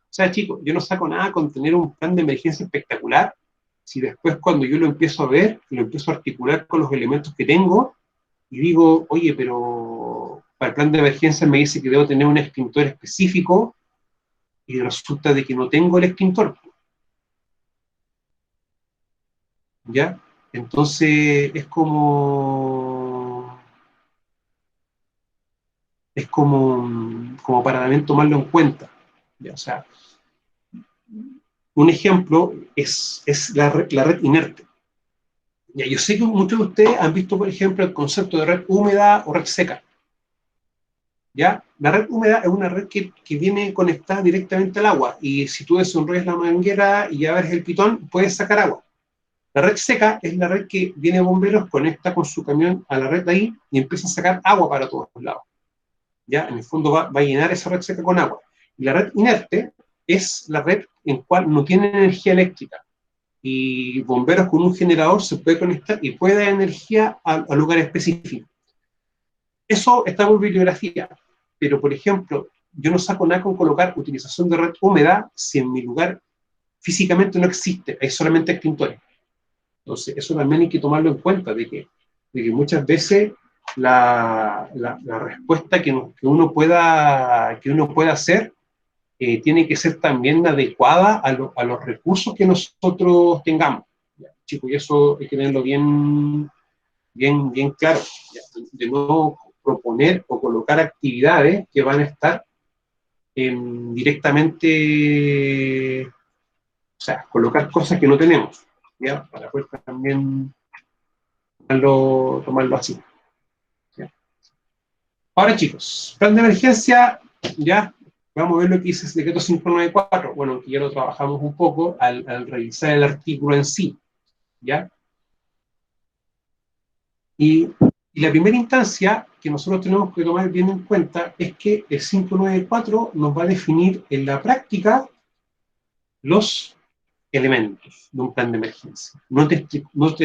O sea, chicos, yo no saco nada con tener un plan de emergencia espectacular si después cuando yo lo empiezo a ver, lo empiezo a articular con los elementos que tengo y digo, oye, pero para el plan de emergencia me dice que debo tener un extintor específico y resulta de que no tengo el extintor, ¿ya? Entonces como para también tomarlo en cuenta, ¿ya? O sea, un ejemplo es la red inerte. Ya, yo sé que muchos de ustedes han visto, por ejemplo, el concepto de red húmeda o red seca, ¿ya? La red húmeda es una red que viene conectada directamente al agua, y si tú desenrollas la manguera y abres el pitón, puedes sacar agua. La red seca es la red que viene de bomberos, conecta con su camión a la red de ahí y empieza a sacar agua para todos los lados, ¿ya? En el fondo va a llenar esa red seca con agua. Y la red inerte es la red en cual no tiene energía eléctrica, y bomberos con un generador se puede conectar y puede dar energía a lugares específicos. Eso está en bibliografía, pero por ejemplo, yo no saco nada con colocar utilización de red húmeda si en mi lugar físicamente no existe, hay solamente extintores. Entonces, eso también hay que tomarlo en cuenta, de que muchas veces la respuesta que uno pueda hacer tiene que ser también adecuada a los recursos que nosotros tengamos. ¿Ya? Chicos, y eso hay que tenerlo bien, bien, bien claro, ¿ya? De no proponer o colocar actividades que van a estar directamente, o sea, colocar cosas que no tenemos, ¿ya? Para poder también tomarlo así, ¿ya? Ahora, chicos, plan de emergencia, ya vamos a ver lo que dice el decreto 594. Bueno, que ya lo trabajamos un poco al revisar el artículo en sí, ¿ya? Y la primera instancia que nosotros tenemos que tomar bien en cuenta es que el 594 nos va a definir en la práctica los elementos de un plan de emergencia. No te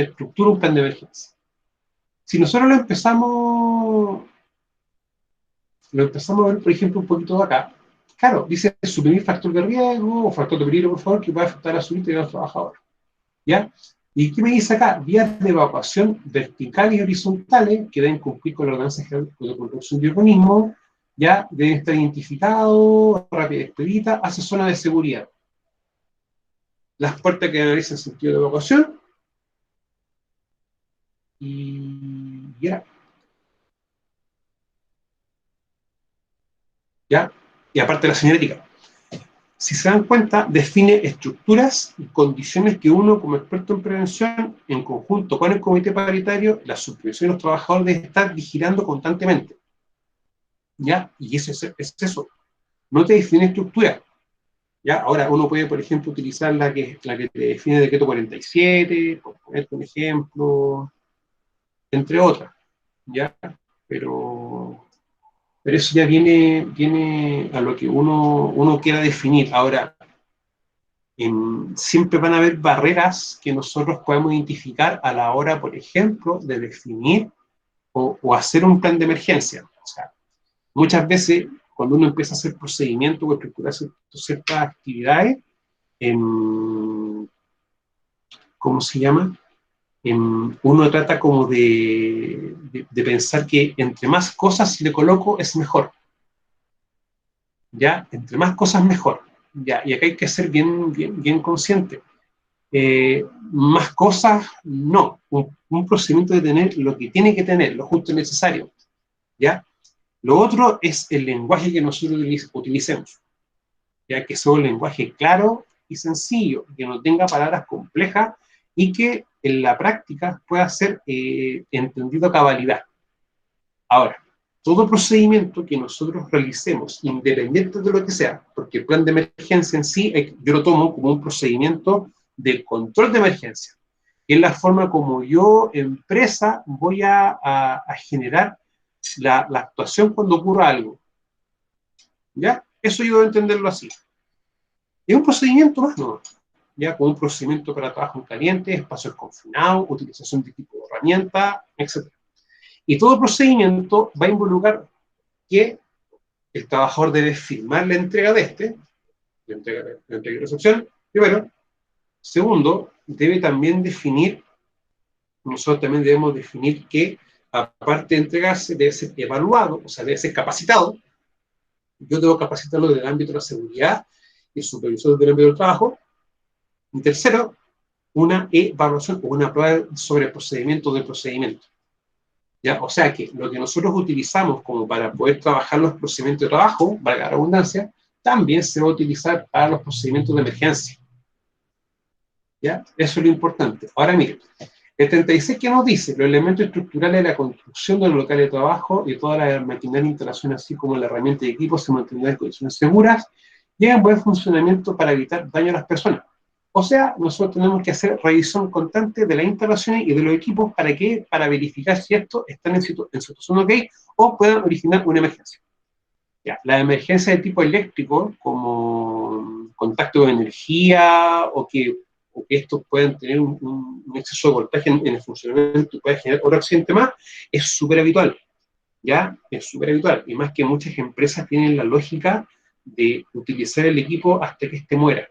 estructura un plan de emergencia. Si nosotros lo empezamos a ver, por ejemplo, un poquito de acá, claro, dice suprimir factor de riesgo o factor de peligro, por favor, que pueda afectar a su vida y a los trabajadores, ¿ya? ¿Y qué me dice acá? Vías de evacuación verticales y horizontales que deben cumplir con la ordenanza general de construcción y urbanismo, ya deben estar identificados, rápida expedita, hacia zona de seguridad. Las puertas que analizan sentido de evacuación y ya. ¿Ya? Y aparte la señalética. Si se dan cuenta, define estructuras y condiciones que uno, como experto en prevención, en conjunto con el comité paritario, la supervisión de los trabajadores debe estar vigilando constantemente, ¿ya? Y es eso. No te define estructura, ¿ya? Ahora, uno puede, por ejemplo, utilizar la que te define el decreto 47, por ponerte un ejemplo, entre otras, ¿ya? Pero eso ya viene a lo que uno quiera definir. Ahora, siempre van a haber barreras que nosotros podemos identificar a la hora, por ejemplo, de definir o hacer un plan de emergencia. O sea, muchas veces, cuando uno empieza a hacer procedimientos o estructurar ciertas actividades, ¿cómo se llama? Uno trata como de pensar que entre más cosas le coloco es mejor, ¿ya? Entre más cosas mejor. Ya, y acá hay que ser bien consciente. Más cosas, no. Un procedimiento debe tener lo que tiene que tener, lo justo y necesario, ¿ya? Lo otro es el lenguaje que nosotros utilicemos, ya que sea un lenguaje claro y sencillo, que no tenga palabras complejas y que en la práctica pueda ser entendido a cabalidad. Ahora, todo procedimiento que nosotros realicemos, independiente de lo que sea, porque el plan de emergencia en sí, yo lo tomo como un procedimiento de control de emergencia, que es la forma como yo, empresa, voy a generar la actuación cuando ocurra algo. ¿Ya? Eso yo debo entenderlo así. Es un procedimiento más, ¿no? Ya, como un procedimiento para trabajo en caliente, espacios confinados, utilización de tipo de herramienta, etc. Y todo procedimiento va a involucrar que el trabajador debe firmar la entrega de la entrega y recepción, primero. Segundo, debe también definir, nosotros también debemos definir que, aparte de entregarse, debe ser evaluado, o sea, debe ser capacitado. Yo debo capacitarlo del ámbito de la seguridad y supervisor del ámbito del trabajo. Y tercero, una evaluación o una prueba sobre el procedimiento del procedimiento. ¿Ya? O sea que lo que nosotros utilizamos como para poder trabajar los procedimientos de trabajo, valga la redundancia, también se va a utilizar para los procedimientos de emergencia. ¿Ya? Eso es lo importante. Ahora miren, el 36 que nos dice, los elementos estructurales de la construcción del local de trabajo y toda la maquinaria de instalación, así como la herramienta de equipo, se mantendrán en condiciones seguras y en buen funcionamiento para evitar daño a las personas. O sea, nosotros tenemos que hacer revisión constante de las instalaciones y de los equipos. ¿Para qué? Para verificar si estos están en situación ok o puedan originar una emergencia. Ya, la emergencia de tipo eléctrico, como contacto de energía o que estos pueden tener un exceso de voltaje en el funcionamiento y puede generar otro accidente más, es súper habitual. ¿Ya? Es súper habitual. Y más que muchas empresas tienen la lógica de utilizar el equipo hasta que este muera.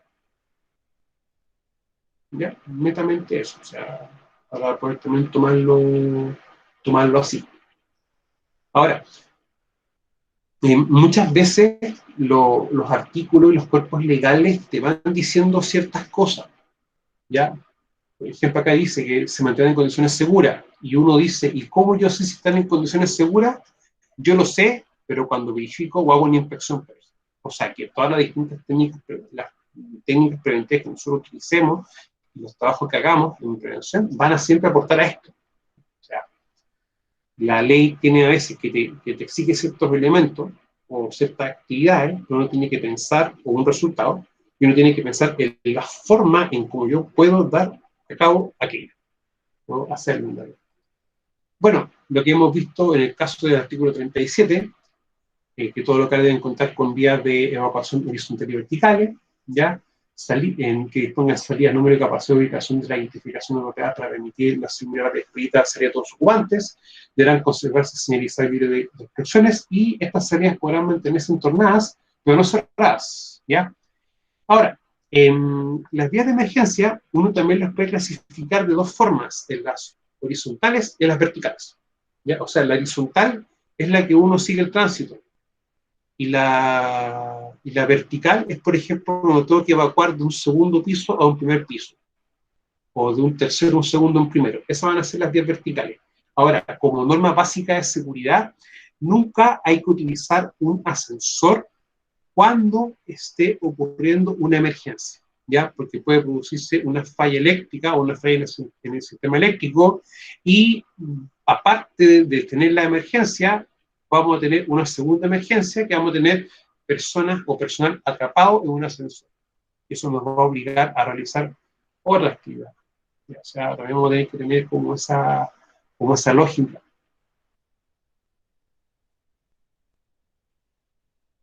¿Ya? Netamente eso. O sea, para poder también tomarlo así. Ahora, muchas veces los artículos y los cuerpos legales te van diciendo ciertas cosas. ¿Ya? Por ejemplo, acá dice que se mantienen en condiciones seguras. Y uno dice, ¿y cómo yo sé si están en condiciones seguras? Yo lo sé, pero cuando verifico o hago una inspección. O sea, que todas las distintas técnicas preventivas que nosotros utilicemos y los trabajos que hagamos en prevención van a siempre aportar a esto. O sea, la ley tiene a veces que te exige ciertos elementos o ciertas actividades, pero uno tiene que pensar, o un resultado, y uno tiene que pensar en la forma en cómo yo puedo dar a cabo aquello, ¿no? Hacerlo. Bueno, lo que hemos visto en el caso del artículo 37, que todos los locales deben contar con vías de evacuación horizontales y verticales, ¿ya? Que dispongan salidas, número y capacidad de ubicación de la identificación de locales para permitir la seguridad expedita salida a todos los ocupantes, deberán conservarse señalizadas libres de obstrucciones y estas salidas podrán mantenerse entornadas, pero no cerradas, ¿ya? Ahora, en las vías de emergencia, uno también las puede clasificar de dos formas, en las horizontales y en las verticales, ¿ya? O sea, la horizontal es la que uno sigue el tránsito, y la vertical es, por ejemplo, cuando tengo que evacuar de un segundo piso a un primer piso, o de un tercero a un segundo a un primero. Esas van a ser las vías verticales. Ahora, como norma básica de seguridad, nunca hay que utilizar un ascensor cuando esté ocurriendo una emergencia, ¿ya? Porque puede producirse una falla eléctrica o una falla en el sistema eléctrico y aparte de tener la emergencia, vamos a tener una segunda emergencia que vamos a tener personas o personal atrapado en un ascensor. Eso nos va a obligar a realizar otra actividad. O sea, también vamos a tener que tener como esa lógica.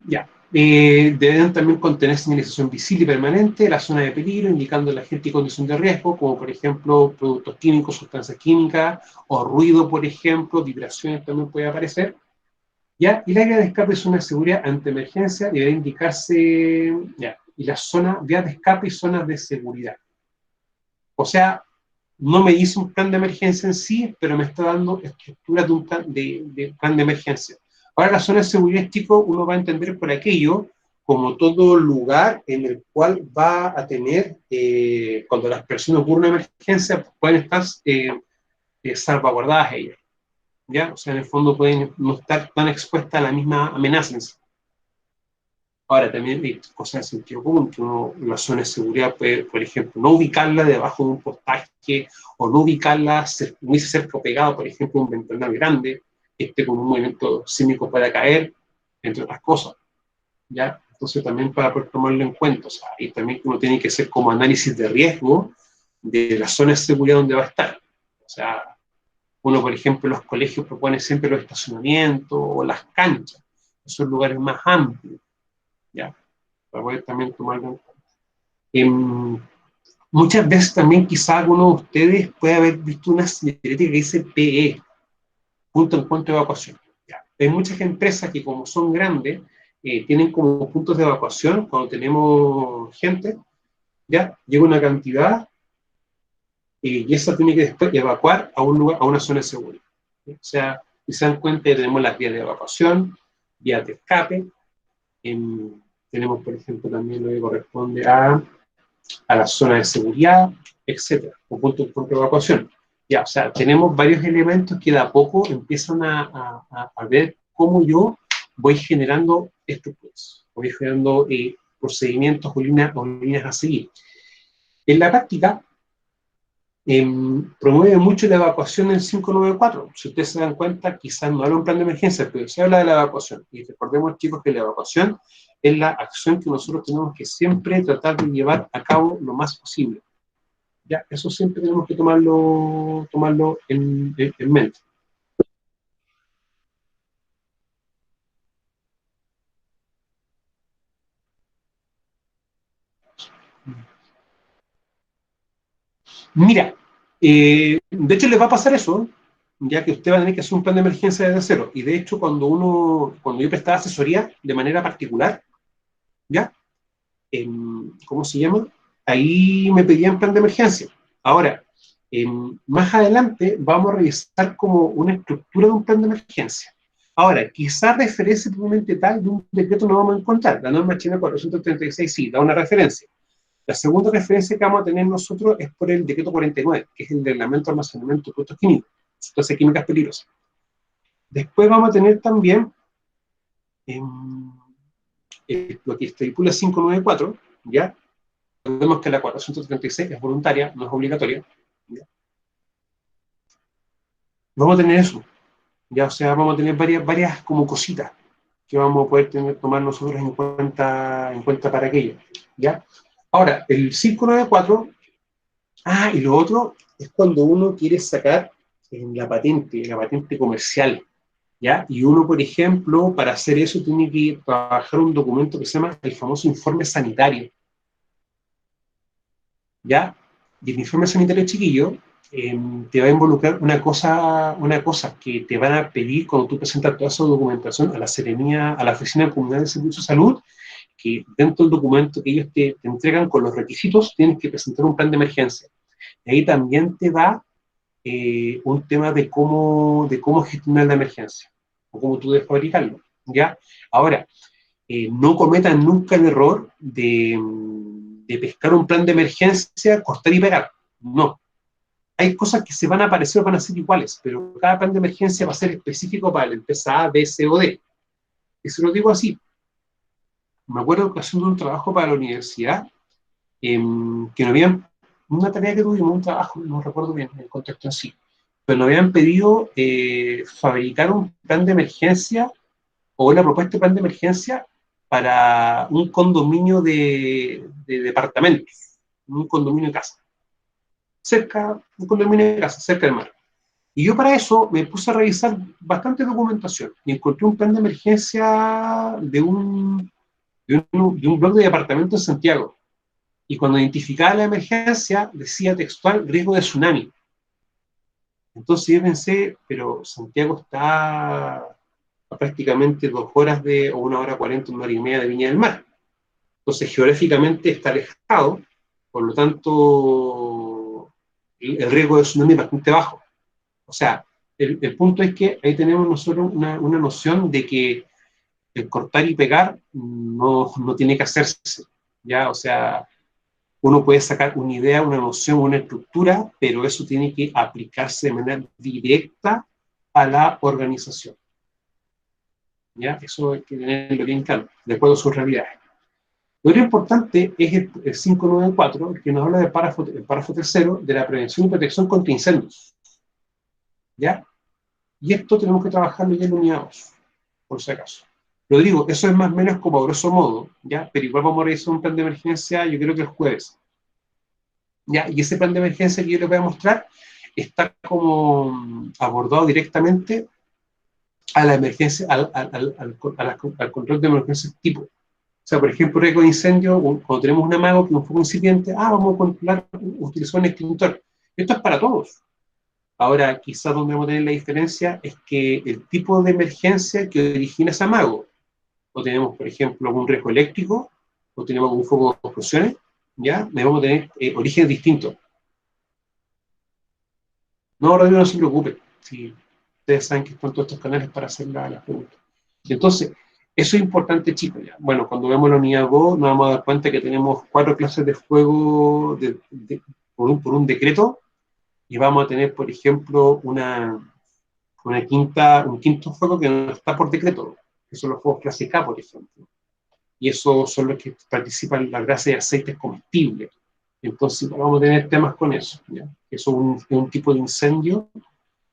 Ya. Deben también contener señalización visible y permanente, la zona de peligro, indicando la gente en condición de riesgo, como por ejemplo productos químicos, sustancias químicas, o ruido, por ejemplo, vibraciones también puede aparecer. ¿Ya? Y la área de escape es una seguridad ante emergencia, deberá indicarse, ya, y las zonas, vías de escape y zonas de seguridad. O sea, no me dice un plan de emergencia en sí, pero me está dando estructuras de un plan de emergencia. Ahora, la zona de seguridad, chicos, uno va a entender por aquello como todo lugar en el cual va a tener, cuando las personas ocurre una emergencia, pueden estar salvaguardadas ellas, ¿ya? O sea, en el fondo pueden no estar tan expuestas a la misma amenaza en sí. Ahora, también hay cosas de sentido común, que uno, la zona de seguridad puede, por ejemplo, no ubicarla debajo de un postaje, o no ubicarla muy cerca o pegado, por ejemplo, a un ventanal grande, que esté con un movimiento sísmico para caer, entre otras cosas, ¿ya? Entonces también para poder tomarlo en cuenta, o sea, y también uno tiene que hacer como análisis de riesgo de la zona de seguridad donde va a estar. O sea, uno, por ejemplo, en los colegios propone siempre los estacionamientos o las canchas, esos lugares más amplios, ¿ya? Para poder también tomarlo en cuenta. Muchas veces también quizá alguno de ustedes puede haber visto una señaleta que dice PE, punto de encuentro de evacuación. ¿Ya? Hay muchas empresas que como son grandes, tienen como puntos de evacuación, cuando tenemos gente, ya llega una cantidad y esa tiene que después evacuar a un lugar, a una zona segura. O sea, si se dan cuenta, tenemos las vías de evacuación, vías de escape, tenemos, por ejemplo, también lo que corresponde a la zona de seguridad, etcétera, o punto de evacuación. Ya, o sea, tenemos varios elementos que de a poco empiezan a ver cómo yo voy generando estructuras, voy generando procedimientos o líneas a seguir. En la práctica, promueve mucho la evacuación en 594. Si ustedes se dan cuenta, quizás no habla un plan de emergencia, pero se habla de la evacuación. Y recordemos, chicos, que la evacuación es la acción que nosotros tenemos que siempre tratar de llevar a cabo lo más posible. Ya, eso siempre tenemos que tomarlo en mente. Mira, de hecho les va a pasar eso, ya que usted va a tener que hacer un plan de emergencia desde cero. Y de hecho, cuando yo prestaba asesoría de manera particular, ¿ya? ¿Cómo se llama? Ahí me pedían plan de emergencia. Ahora, más adelante vamos a revisar como una estructura de un plan de emergencia. Ahora, quizás referencia propiamente tal de un decreto no vamos a encontrar. La norma china 436 sí, da una referencia. La segunda referencia que vamos a tener nosotros es por el decreto 49, que es el reglamento de almacenamiento de productos químicos, sustancias químicas peligrosas. Después vamos a tener también lo que estipula 594, ¿ya? Vemos que la 436 es voluntaria, no es obligatoria. ¿Ya? Vamos a tener eso, ya, o sea, vamos a tener varias como cositas que vamos a poder tomar nosotros en cuenta para aquello, ¿ya? Ahora, el 594, y lo otro es cuando uno quiere sacar la patente comercial, ¿ya? Y uno, por ejemplo, para hacer eso tiene que trabajar un documento que se llama el famoso informe sanitario, ¿ya? Y el informe sanitario, chiquillo, te va a involucrar una cosa que te van a pedir cuando tú presentas toda esa documentación a la Seremía, a la Oficina Comunal de Servicios de Salud, que dentro del documento que ellos te entregan con los requisitos, tienes que presentar un plan de emergencia. Y ahí también te da un tema de cómo gestionar la emergencia, o cómo tú debes fabricarlo, ¿ya? Ahora, no cometan nunca el error de pescar un plan de emergencia, cortar y pegar. No. Hay cosas que se van a parecer o van a ser iguales, pero cada plan de emergencia va a ser específico para la empresa A, B, C o D. Y se lo digo así. Me acuerdo que haciendo un trabajo para la universidad, que nos habían, una tarea que tuvimos, un trabajo, no recuerdo bien el contexto en sí, pero nos habían pedido fabricar un plan de emergencia o una propuesta de plan de emergencia para un condominio de departamentos, un condominio de casa, un condominio de casa, cerca del mar. Y yo para eso me puse a revisar bastante documentación y encontré un plan de emergencia de un bloque de departamentos en Santiago. Y cuando identificaba la emergencia, decía textual riesgo de tsunami. Entonces yo pensé, pero Santiago está a prácticamente 2 horas o 1 hora 40, 1 hora y media de Viña del Mar. Entonces geográficamente está alejado, por lo tanto el riesgo de tsunami es bastante bajo. O sea, el punto es que ahí tenemos nosotros una noción de que el cortar y pegar no tiene que hacerse, ¿ya? O sea, uno puede sacar una idea, una noción, una estructura, pero eso tiene que aplicarse de manera directa a la organización, ¿ya? Eso hay que tenerlo bien claro, de acuerdo a sus realidades. Lo otro importante es el 594, que nos habla del párrafo tercero de la prevención y protección contra incendios, ¿ya? Y esto tenemos que trabajarlo ya en unidad 2, por si acaso. Lo digo, eso es más o menos como a grosso modo, ¿ya? Pero igual vamos a realizar un plan de emergencia, yo creo que el jueves, ¿ya? Y ese plan de emergencia que yo les voy a mostrar está como abordado directamente a la emergencia, al control de emergencias tipo. O sea, por ejemplo, riesgo de incendio, cuando tenemos un amago que es un foco incipiente, vamos a controlar, utilizar un extintor. Esto es para todos. Ahora, quizás donde vamos a tener la diferencia es que el tipo de emergencia que origina ese amago, o tenemos, por ejemplo, un riesgo eléctrico, o tenemos un foco de explosiones, ¿ya? Debemos tener orígenes distintos. No, Rodrigo, no se preocupe. Si ustedes saben que están todos estos canales para hacer las preguntas. Entonces, eso es importante, chicos. Ya. Bueno, cuando vemos la unidad Go, nos vamos a dar cuenta que tenemos 4 clases de fuego por un decreto, y vamos a tener, por ejemplo, un quinto fuego que no está por decreto, que son los fuegos clase K, por ejemplo. Y esos son los que participan en la grasa de aceites comestibles. Entonces, vamos a tener temas con eso. ¿Ya? Eso es un tipo de incendio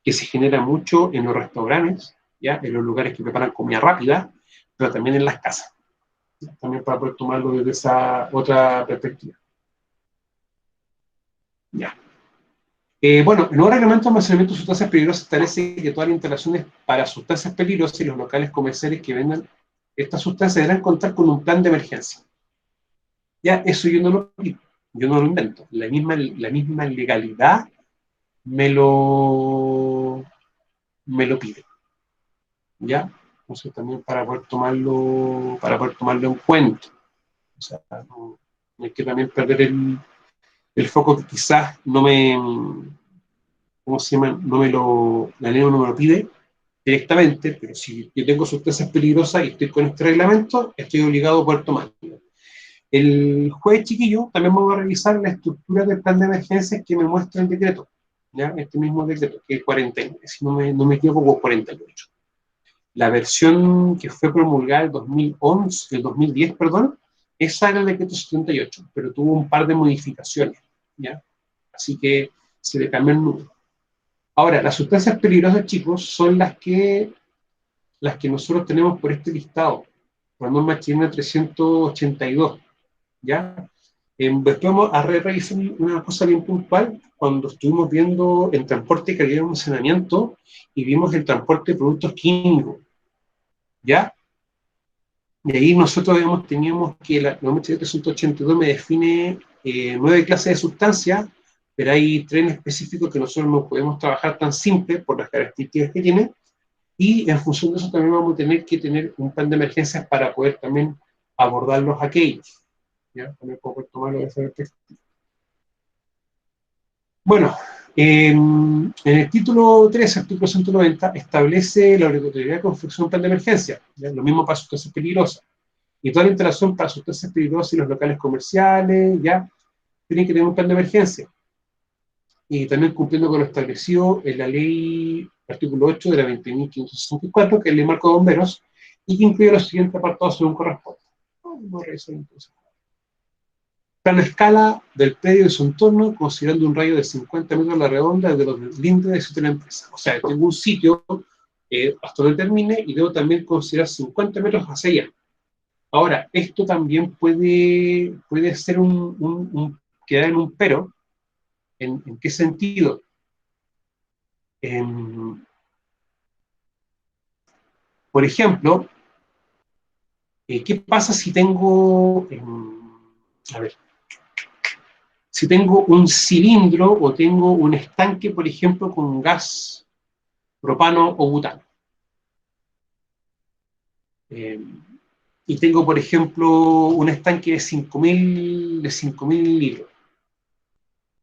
que se genera mucho en los restaurantes, ¿ya? En los lugares que preparan comida rápida, pero también en las casas, ¿ya? También para poder tomarlo desde esa otra perspectiva. Ya. Bueno, el nuevo reglamento de almacenamiento de sustancias peligrosas establece que todas las instalaciones para sustancias peligrosas y los locales comerciales que vendan estas sustancias deberán contar con un plan de emergencia. Ya, eso yo no lo invento. La misma legalidad me lo pide. ¿Ya? Entonces también para poder tomarlo en cuenta. O sea, no hay que también perder el foco que quizás no me, ¿cómo se llama? La ley no me lo pide directamente, pero si yo tengo sustancias peligrosas y estoy con este reglamento, estoy obligado a poder tomarlo. El jueves, chiquillo, también vamos a revisar la estructura del plan de emergencias que me muestra el decreto, ¿ya? Este mismo decreto, que es 49, si no me equivoco, 48. La versión que fue promulgada el 2011, el 2010, perdón, esa era el decreto 78, pero tuvo un par de modificaciones, ¿ya? Así que se le cambió el número. Ahora, las sustancias peligrosas, chicos, son las que nosotros tenemos por este listado, por la norma chilena 382, ¿ya? Después vamos a revisar una cosa bien puntual, cuando estuvimos viendo el transporte de calidad de almacenamiento y vimos el transporte de productos químicos, ¿ya? Y ahí nosotros teníamos que la norma 382 me define 9 clases de sustancias, pero hay 3 específicos que nosotros no podemos trabajar tan simple por las características que tiene, y en función de eso también vamos a tener que tener un plan de emergencias para poder también abordarlos aquellos. ¿Ya? También puedo tomarlo de esa perspectiva. Bueno, en el título 3, artículo 190, establece la obligatoriedad de confección de un plan de emergencia. ¿Ya? Lo mismo para sustancias peligrosas. Y toda la instalación para sustancias peligrosas y los locales comerciales, ya, tienen que tener un plan de emergencia. Y también cumpliendo con lo establecido en la ley, artículo 8 de la 20.564, que es la ley marco de bomberos, y que incluye los siguientes apartados según corresponde. Vamos a revisar entonces. Plan a escala del predio y su entorno, considerando un radio de 50 metros a la redonda desde los lindes del sitio de la empresa. O sea, tengo un sitio hasta donde termine y debo también considerar 50 metros hacia allá. Ahora, esto también puede ser quedar en un pero. ¿En qué sentido? Por ejemplo, ¿qué pasa si tengo, a ver, si tengo un cilindro o tengo un estanque, por ejemplo, con gas propano o butano? Y tengo, por ejemplo, un estanque de 5.000 litros.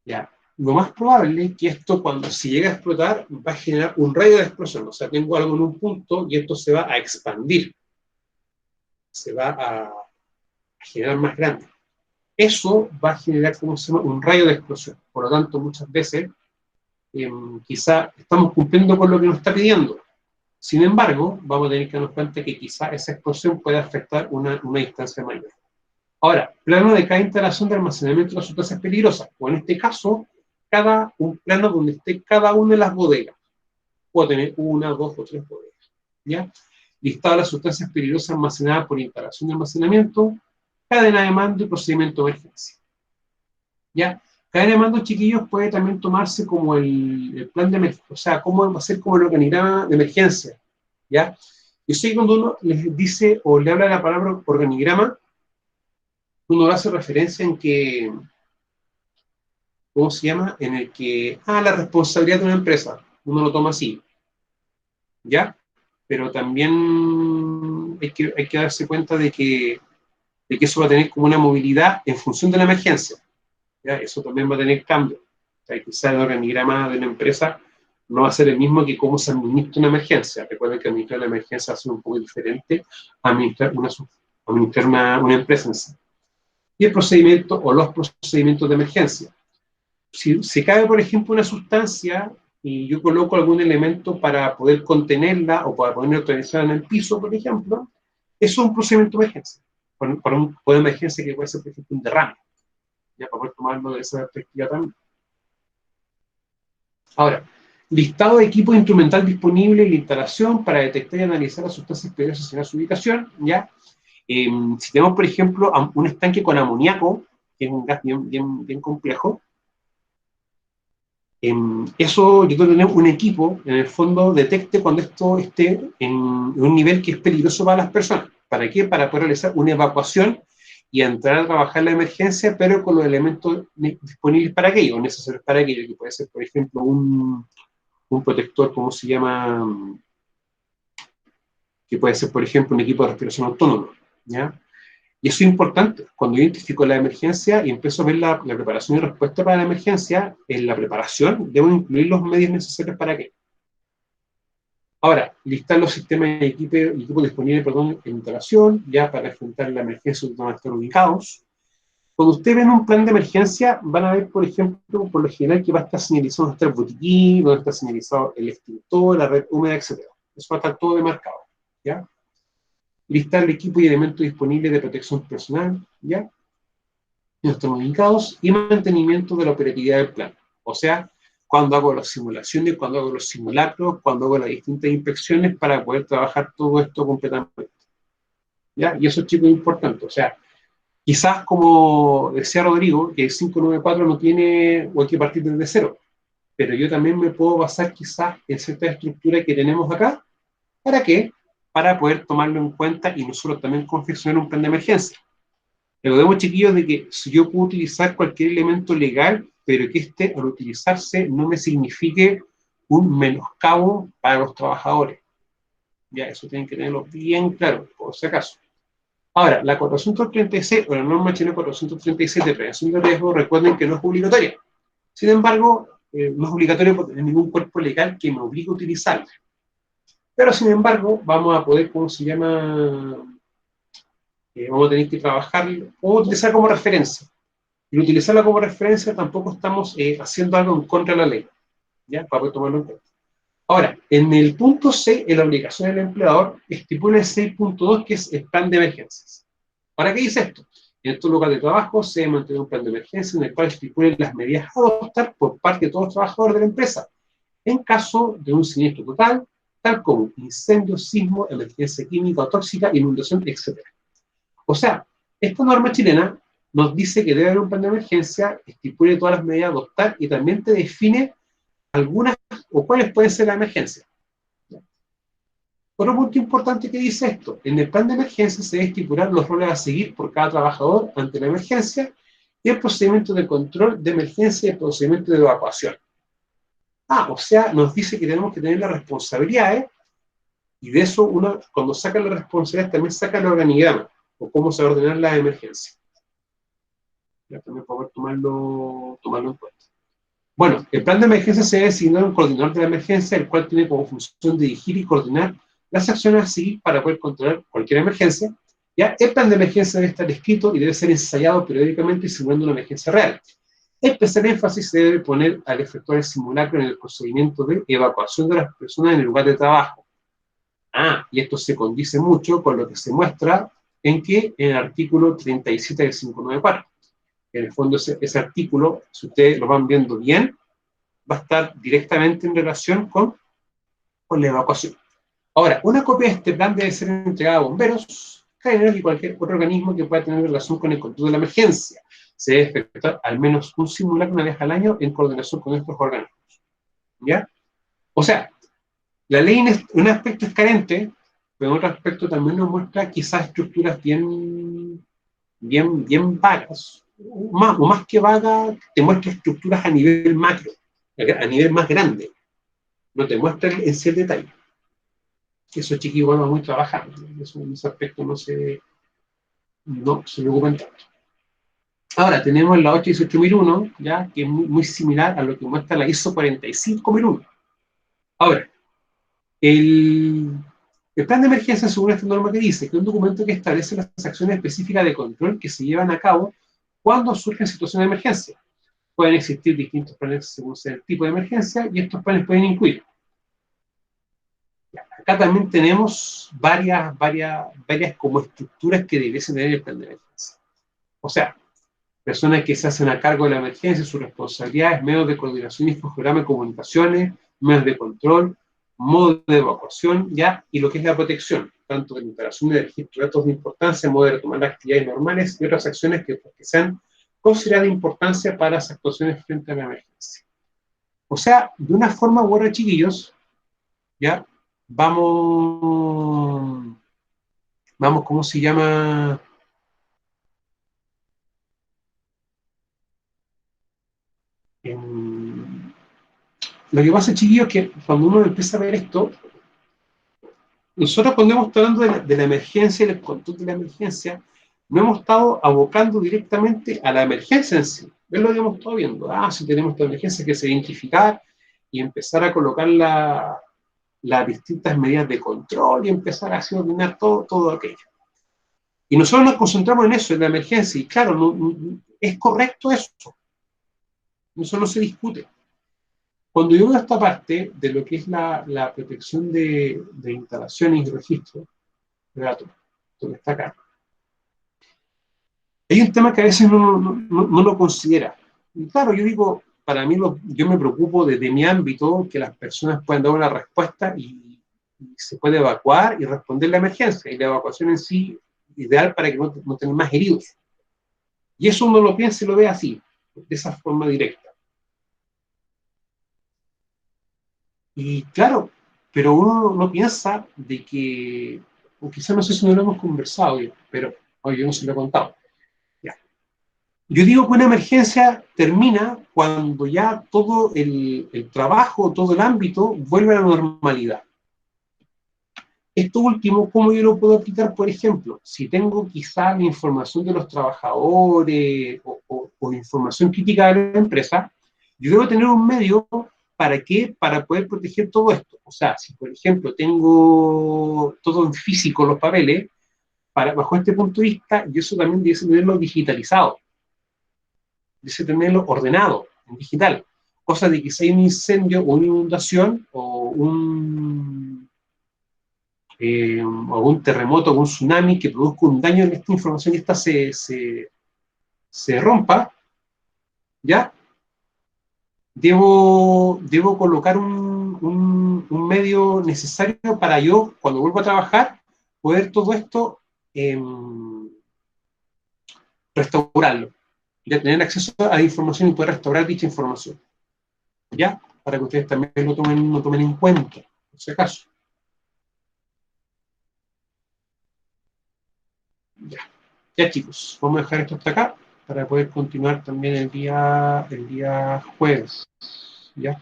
Ya. Lo más probable es que esto, cuando se llega a explotar, va a generar un radio de explosión. O sea, tengo algo en un punto y esto se va a expandir. se va a generar más grande. Eso va a generar, ¿cómo se llama?, un rayo de explosión. Por lo tanto, muchas veces, quizá estamos cumpliendo con lo que nos está pidiendo. Sin embargo, vamos a tener que darnos cuenta que quizá esa explosión puede afectar una distancia mayor. Ahora, plano de cada instalación de almacenamiento de sustancias peligrosas, o en este caso, un plano donde esté cada una de las bodegas. Puedo tener 1, 2 o 3 bodegas. ¿Ya? Listado las sustancias peligrosas almacenadas por instalación de almacenamiento, cadena de mando y procedimiento de emergencia. ¿Ya? Cadena de mando, chiquillos, puede también tomarse como el plan de emergencia, o sea, cómo va a ser como el organigrama de emergencia. ¿Ya? Yo sé que cuando uno les dice o le habla de la palabra organigrama, uno hace referencia en que, ¿cómo se llama? En el que, la responsabilidad de una empresa, uno lo toma así. ¿Ya? Pero también hay que darse cuenta de que eso va a tener como una movilidad en función de la emergencia. ¿Ya? Eso también va a tener cambio. O sea, quizá el organigrama de una empresa no va a ser el mismo que cómo se administra una emergencia. Recuerden que administrar la emergencia va a ser un poco diferente a administrar una empresa en sí. Y el procedimiento o los procedimientos de emergencia. Si se cae, por ejemplo, una sustancia y yo coloco algún elemento para poder contenerla o para poder neutralizarla en el piso, por ejemplo, eso es un procedimiento de emergencia. Para un tipo de emergencia que puede ser, por ejemplo, un derrame. Ya para poder tomarlo de esa perspectiva también. Ahora, listado de equipo instrumental disponible y la instalación para detectar y analizar las sustancias peligrosas en su ubicación, ¿ya? Si tenemos, por ejemplo, un estanque con amoníaco, que es un gas bien complejo, eso yo tengo que tener un equipo, en el fondo, detecte cuando esto esté en un nivel que es peligroso para las personas. ¿Para qué? Para poder realizar una evacuación y entrar a trabajar la emergencia, pero con los elementos disponibles para aquello, o necesarios para aquello, que puede ser, por ejemplo, un protector, ¿cómo se llama? Que puede ser, por ejemplo, un equipo de respiración autónomo, ¿ya? Y eso es importante. Cuando yo identifico la emergencia y empiezo a ver la preparación y respuesta para la emergencia, en la preparación debo incluir los medios necesarios para qué. Ahora, listar los sistemas y equipos disponibles, en instalación, ya para enfrentar la emergencia donde van a estar ubicados. Cuando ustedes ven un plan de emergencia, van a ver, por ejemplo, por lo general que va a estar señalizado donde está el botiquín, donde está señalizado el extintor, la red húmeda, etc. Eso va a estar todo demarcado, ¿ya? Listar el equipo y elementos disponibles de protección personal, ¿ya? Nuestros ubicados y mantenimiento de la operatividad del plan. O sea, cuando hago las simulaciones, cuando hago los simulacros, cuando hago las distintas inspecciones para poder trabajar todo esto completamente. ¿Ya? Y eso, chicos, es importante. O sea, quizás, como decía Rodrigo, que el 594 no tiene, o hay que partir desde cero, pero yo también me puedo basar quizás en cierta estructura que tenemos acá. ¿Para qué? Para poder tomarlo en cuenta y nosotros también confeccionar un plan de emergencia. Recordemos, chiquillos, de que si yo puedo utilizar cualquier elemento legal, pero que este, al utilizarse, no me signifique un menoscabo para los trabajadores. Ya, eso tienen que tenerlo bien claro, por si acaso. Ahora, la 436, o la norma chilena 436 de prevención de riesgo, recuerden que no es obligatoria. Sin embargo, no es obligatorio por tener ningún cuerpo legal que me obligue a utilizarla. Pero, sin embargo, vamos a poder, ¿cómo se llama? Vamos a tener que trabajar o utilizar como referencia. Y utilizarla como referencia tampoco estamos haciendo algo en contra de la ley, ¿ya? Para poder tomarlo en cuenta. Ahora, en el punto C, en la obligación del empleador, estipula el 6.2, que es el plan de emergencias. ¿Para qué dice esto? En estos lugares de trabajo se debe mantener un plan de emergencia en el cual estipulen las medidas a adoptar por parte de todos los trabajadores de la empresa, en caso de un siniestro total, tal como incendio, sismo, emergencia química o tóxica, inundación, etc. O sea, esta norma chilena nos dice que debe haber un plan de emergencia, estipule todas las medidas a adoptar y también te define algunas o cuáles pueden ser las emergencias. Otro punto importante que dice esto: en el plan de emergencia se debe estipular los roles a seguir por cada trabajador ante la emergencia y el procedimiento de control de emergencia y el procedimiento de evacuación. O sea, nos dice que tenemos que tener las responsabilidades y de eso uno, cuando saca la responsabilidad, también saca el organigrama o cómo se va a ordenar la emergencia. Ya también podemos tomarlo en cuenta. Bueno, el plan de emergencia se debe designar un coordinador de la emergencia, el cual tiene como función dirigir y coordinar las acciones a seguir para poder controlar cualquier emergencia, ¿Ya? El plan de emergencia debe estar escrito y debe ser ensayado periódicamente simulando una emergencia real. Especial énfasis se debe poner al efectuar el simulacro en el procedimiento de evacuación de las personas en el lugar de trabajo. Y esto se condice mucho con lo que se muestra en el artículo 37 del 594. En el fondo, ese artículo, si ustedes lo van viendo bien, va a estar directamente en relación con la evacuación. Ahora, una copia de este plan debe ser entregada a bomberos, carabineros y cualquier otro organismo que pueda tener relación con el control de la emergencia. Se debe efectuar al menos un simulacro una vez al año en coordinación con estos organismos. ¿Ya? O sea, la ley en un aspecto es carente, pero en otro aspecto también nos muestra quizás estructuras bien vagas, o más que vagas, te muestra estructuras a nivel macro, a nivel más grande, no te muestra en sí el detalle. Eso chiquillos vamos muy trabajando, eso en ese aspecto no se preocupan tanto. Ahora, tenemos la 818.001, ¿ya? Que es muy similar a lo que muestra la ISO 45001. Ahora, el plan de emergencia según esta norma que dice que es un documento que establece las acciones específicas de control que se llevan a cabo cuando surgen situaciones de emergencia. Pueden existir distintos planes según sea el tipo de emergencia y estos planes pueden incluir. Acá también tenemos varias como estructuras que debiesen tener el plan de emergencia. O sea, personas que se hacen a cargo de la emergencia, sus responsabilidades, medios de coordinación y programa de comunicaciones, medios de control, modo de evacuación, ¿ya? Y lo que es la protección, tanto de instalación de registro de datos de importancia, modo de retomar las actividades normales y otras acciones que sean consideradas de importancia para las actuaciones frente a la emergencia. O sea, de una forma u otra, chiquillos, ¿ya? Vamos, ¿cómo se llama? Lo que pasa, chiquillos, es que cuando uno empieza a ver esto, nosotros cuando hemos estado hablando de la emergencia y el control de la emergencia, no hemos estado abocando directamente a la emergencia en sí. Es lo que hemos estado viendo. Si tenemos esta emergencia, que se identificar y empezar a colocar las distintas medidas de control y empezar a ordenar todo aquello. Y nosotros nos concentramos en eso, en la emergencia, y claro, es correcto eso. Eso no se discute. Cuando yo veo esta parte de lo que es la protección de instalaciones y registros de datos, esto que está acá, hay un tema que a veces no lo considera. Y claro, yo digo, para mí yo me preocupo desde mi ámbito que las personas puedan dar una respuesta y se puede evacuar y responder la emergencia. Y la evacuación en sí, ideal para que no tengan más heridos. Y eso uno lo piensa y lo ve así, de esa forma directa. Y claro, pero uno no piensa de que, o quizás no sé si no lo hemos conversado, pero yo no se lo he contado. Ya. Yo digo que una emergencia termina cuando ya todo el trabajo, todo el ámbito vuelve a la normalidad. Esto último, ¿cómo yo lo puedo aplicar? Por ejemplo, si tengo quizá la información de los trabajadores o información crítica de la empresa, yo debo tener un medio. ¿Para qué? Para poder proteger todo esto. O sea, si por ejemplo tengo todo en físico los papeles, bajo este punto de vista, yo eso también debe tenerlo digitalizado, debe tenerlo ordenado en digital. Cosa de que si hay un incendio o una inundación o un terremoto o un tsunami que produzca un daño en esta información y esta se rompa, ¿ya? Debo colocar un medio necesario para yo, cuando vuelvo a trabajar, poder todo esto restaurarlo, ya tener acceso a la información y poder restaurar dicha información, ¿ya? Para que ustedes también lo tomen en cuenta, por si acaso. Ya chicos, vamos a dejar esto hasta acá para poder continuar también el día jueves, ¿ya?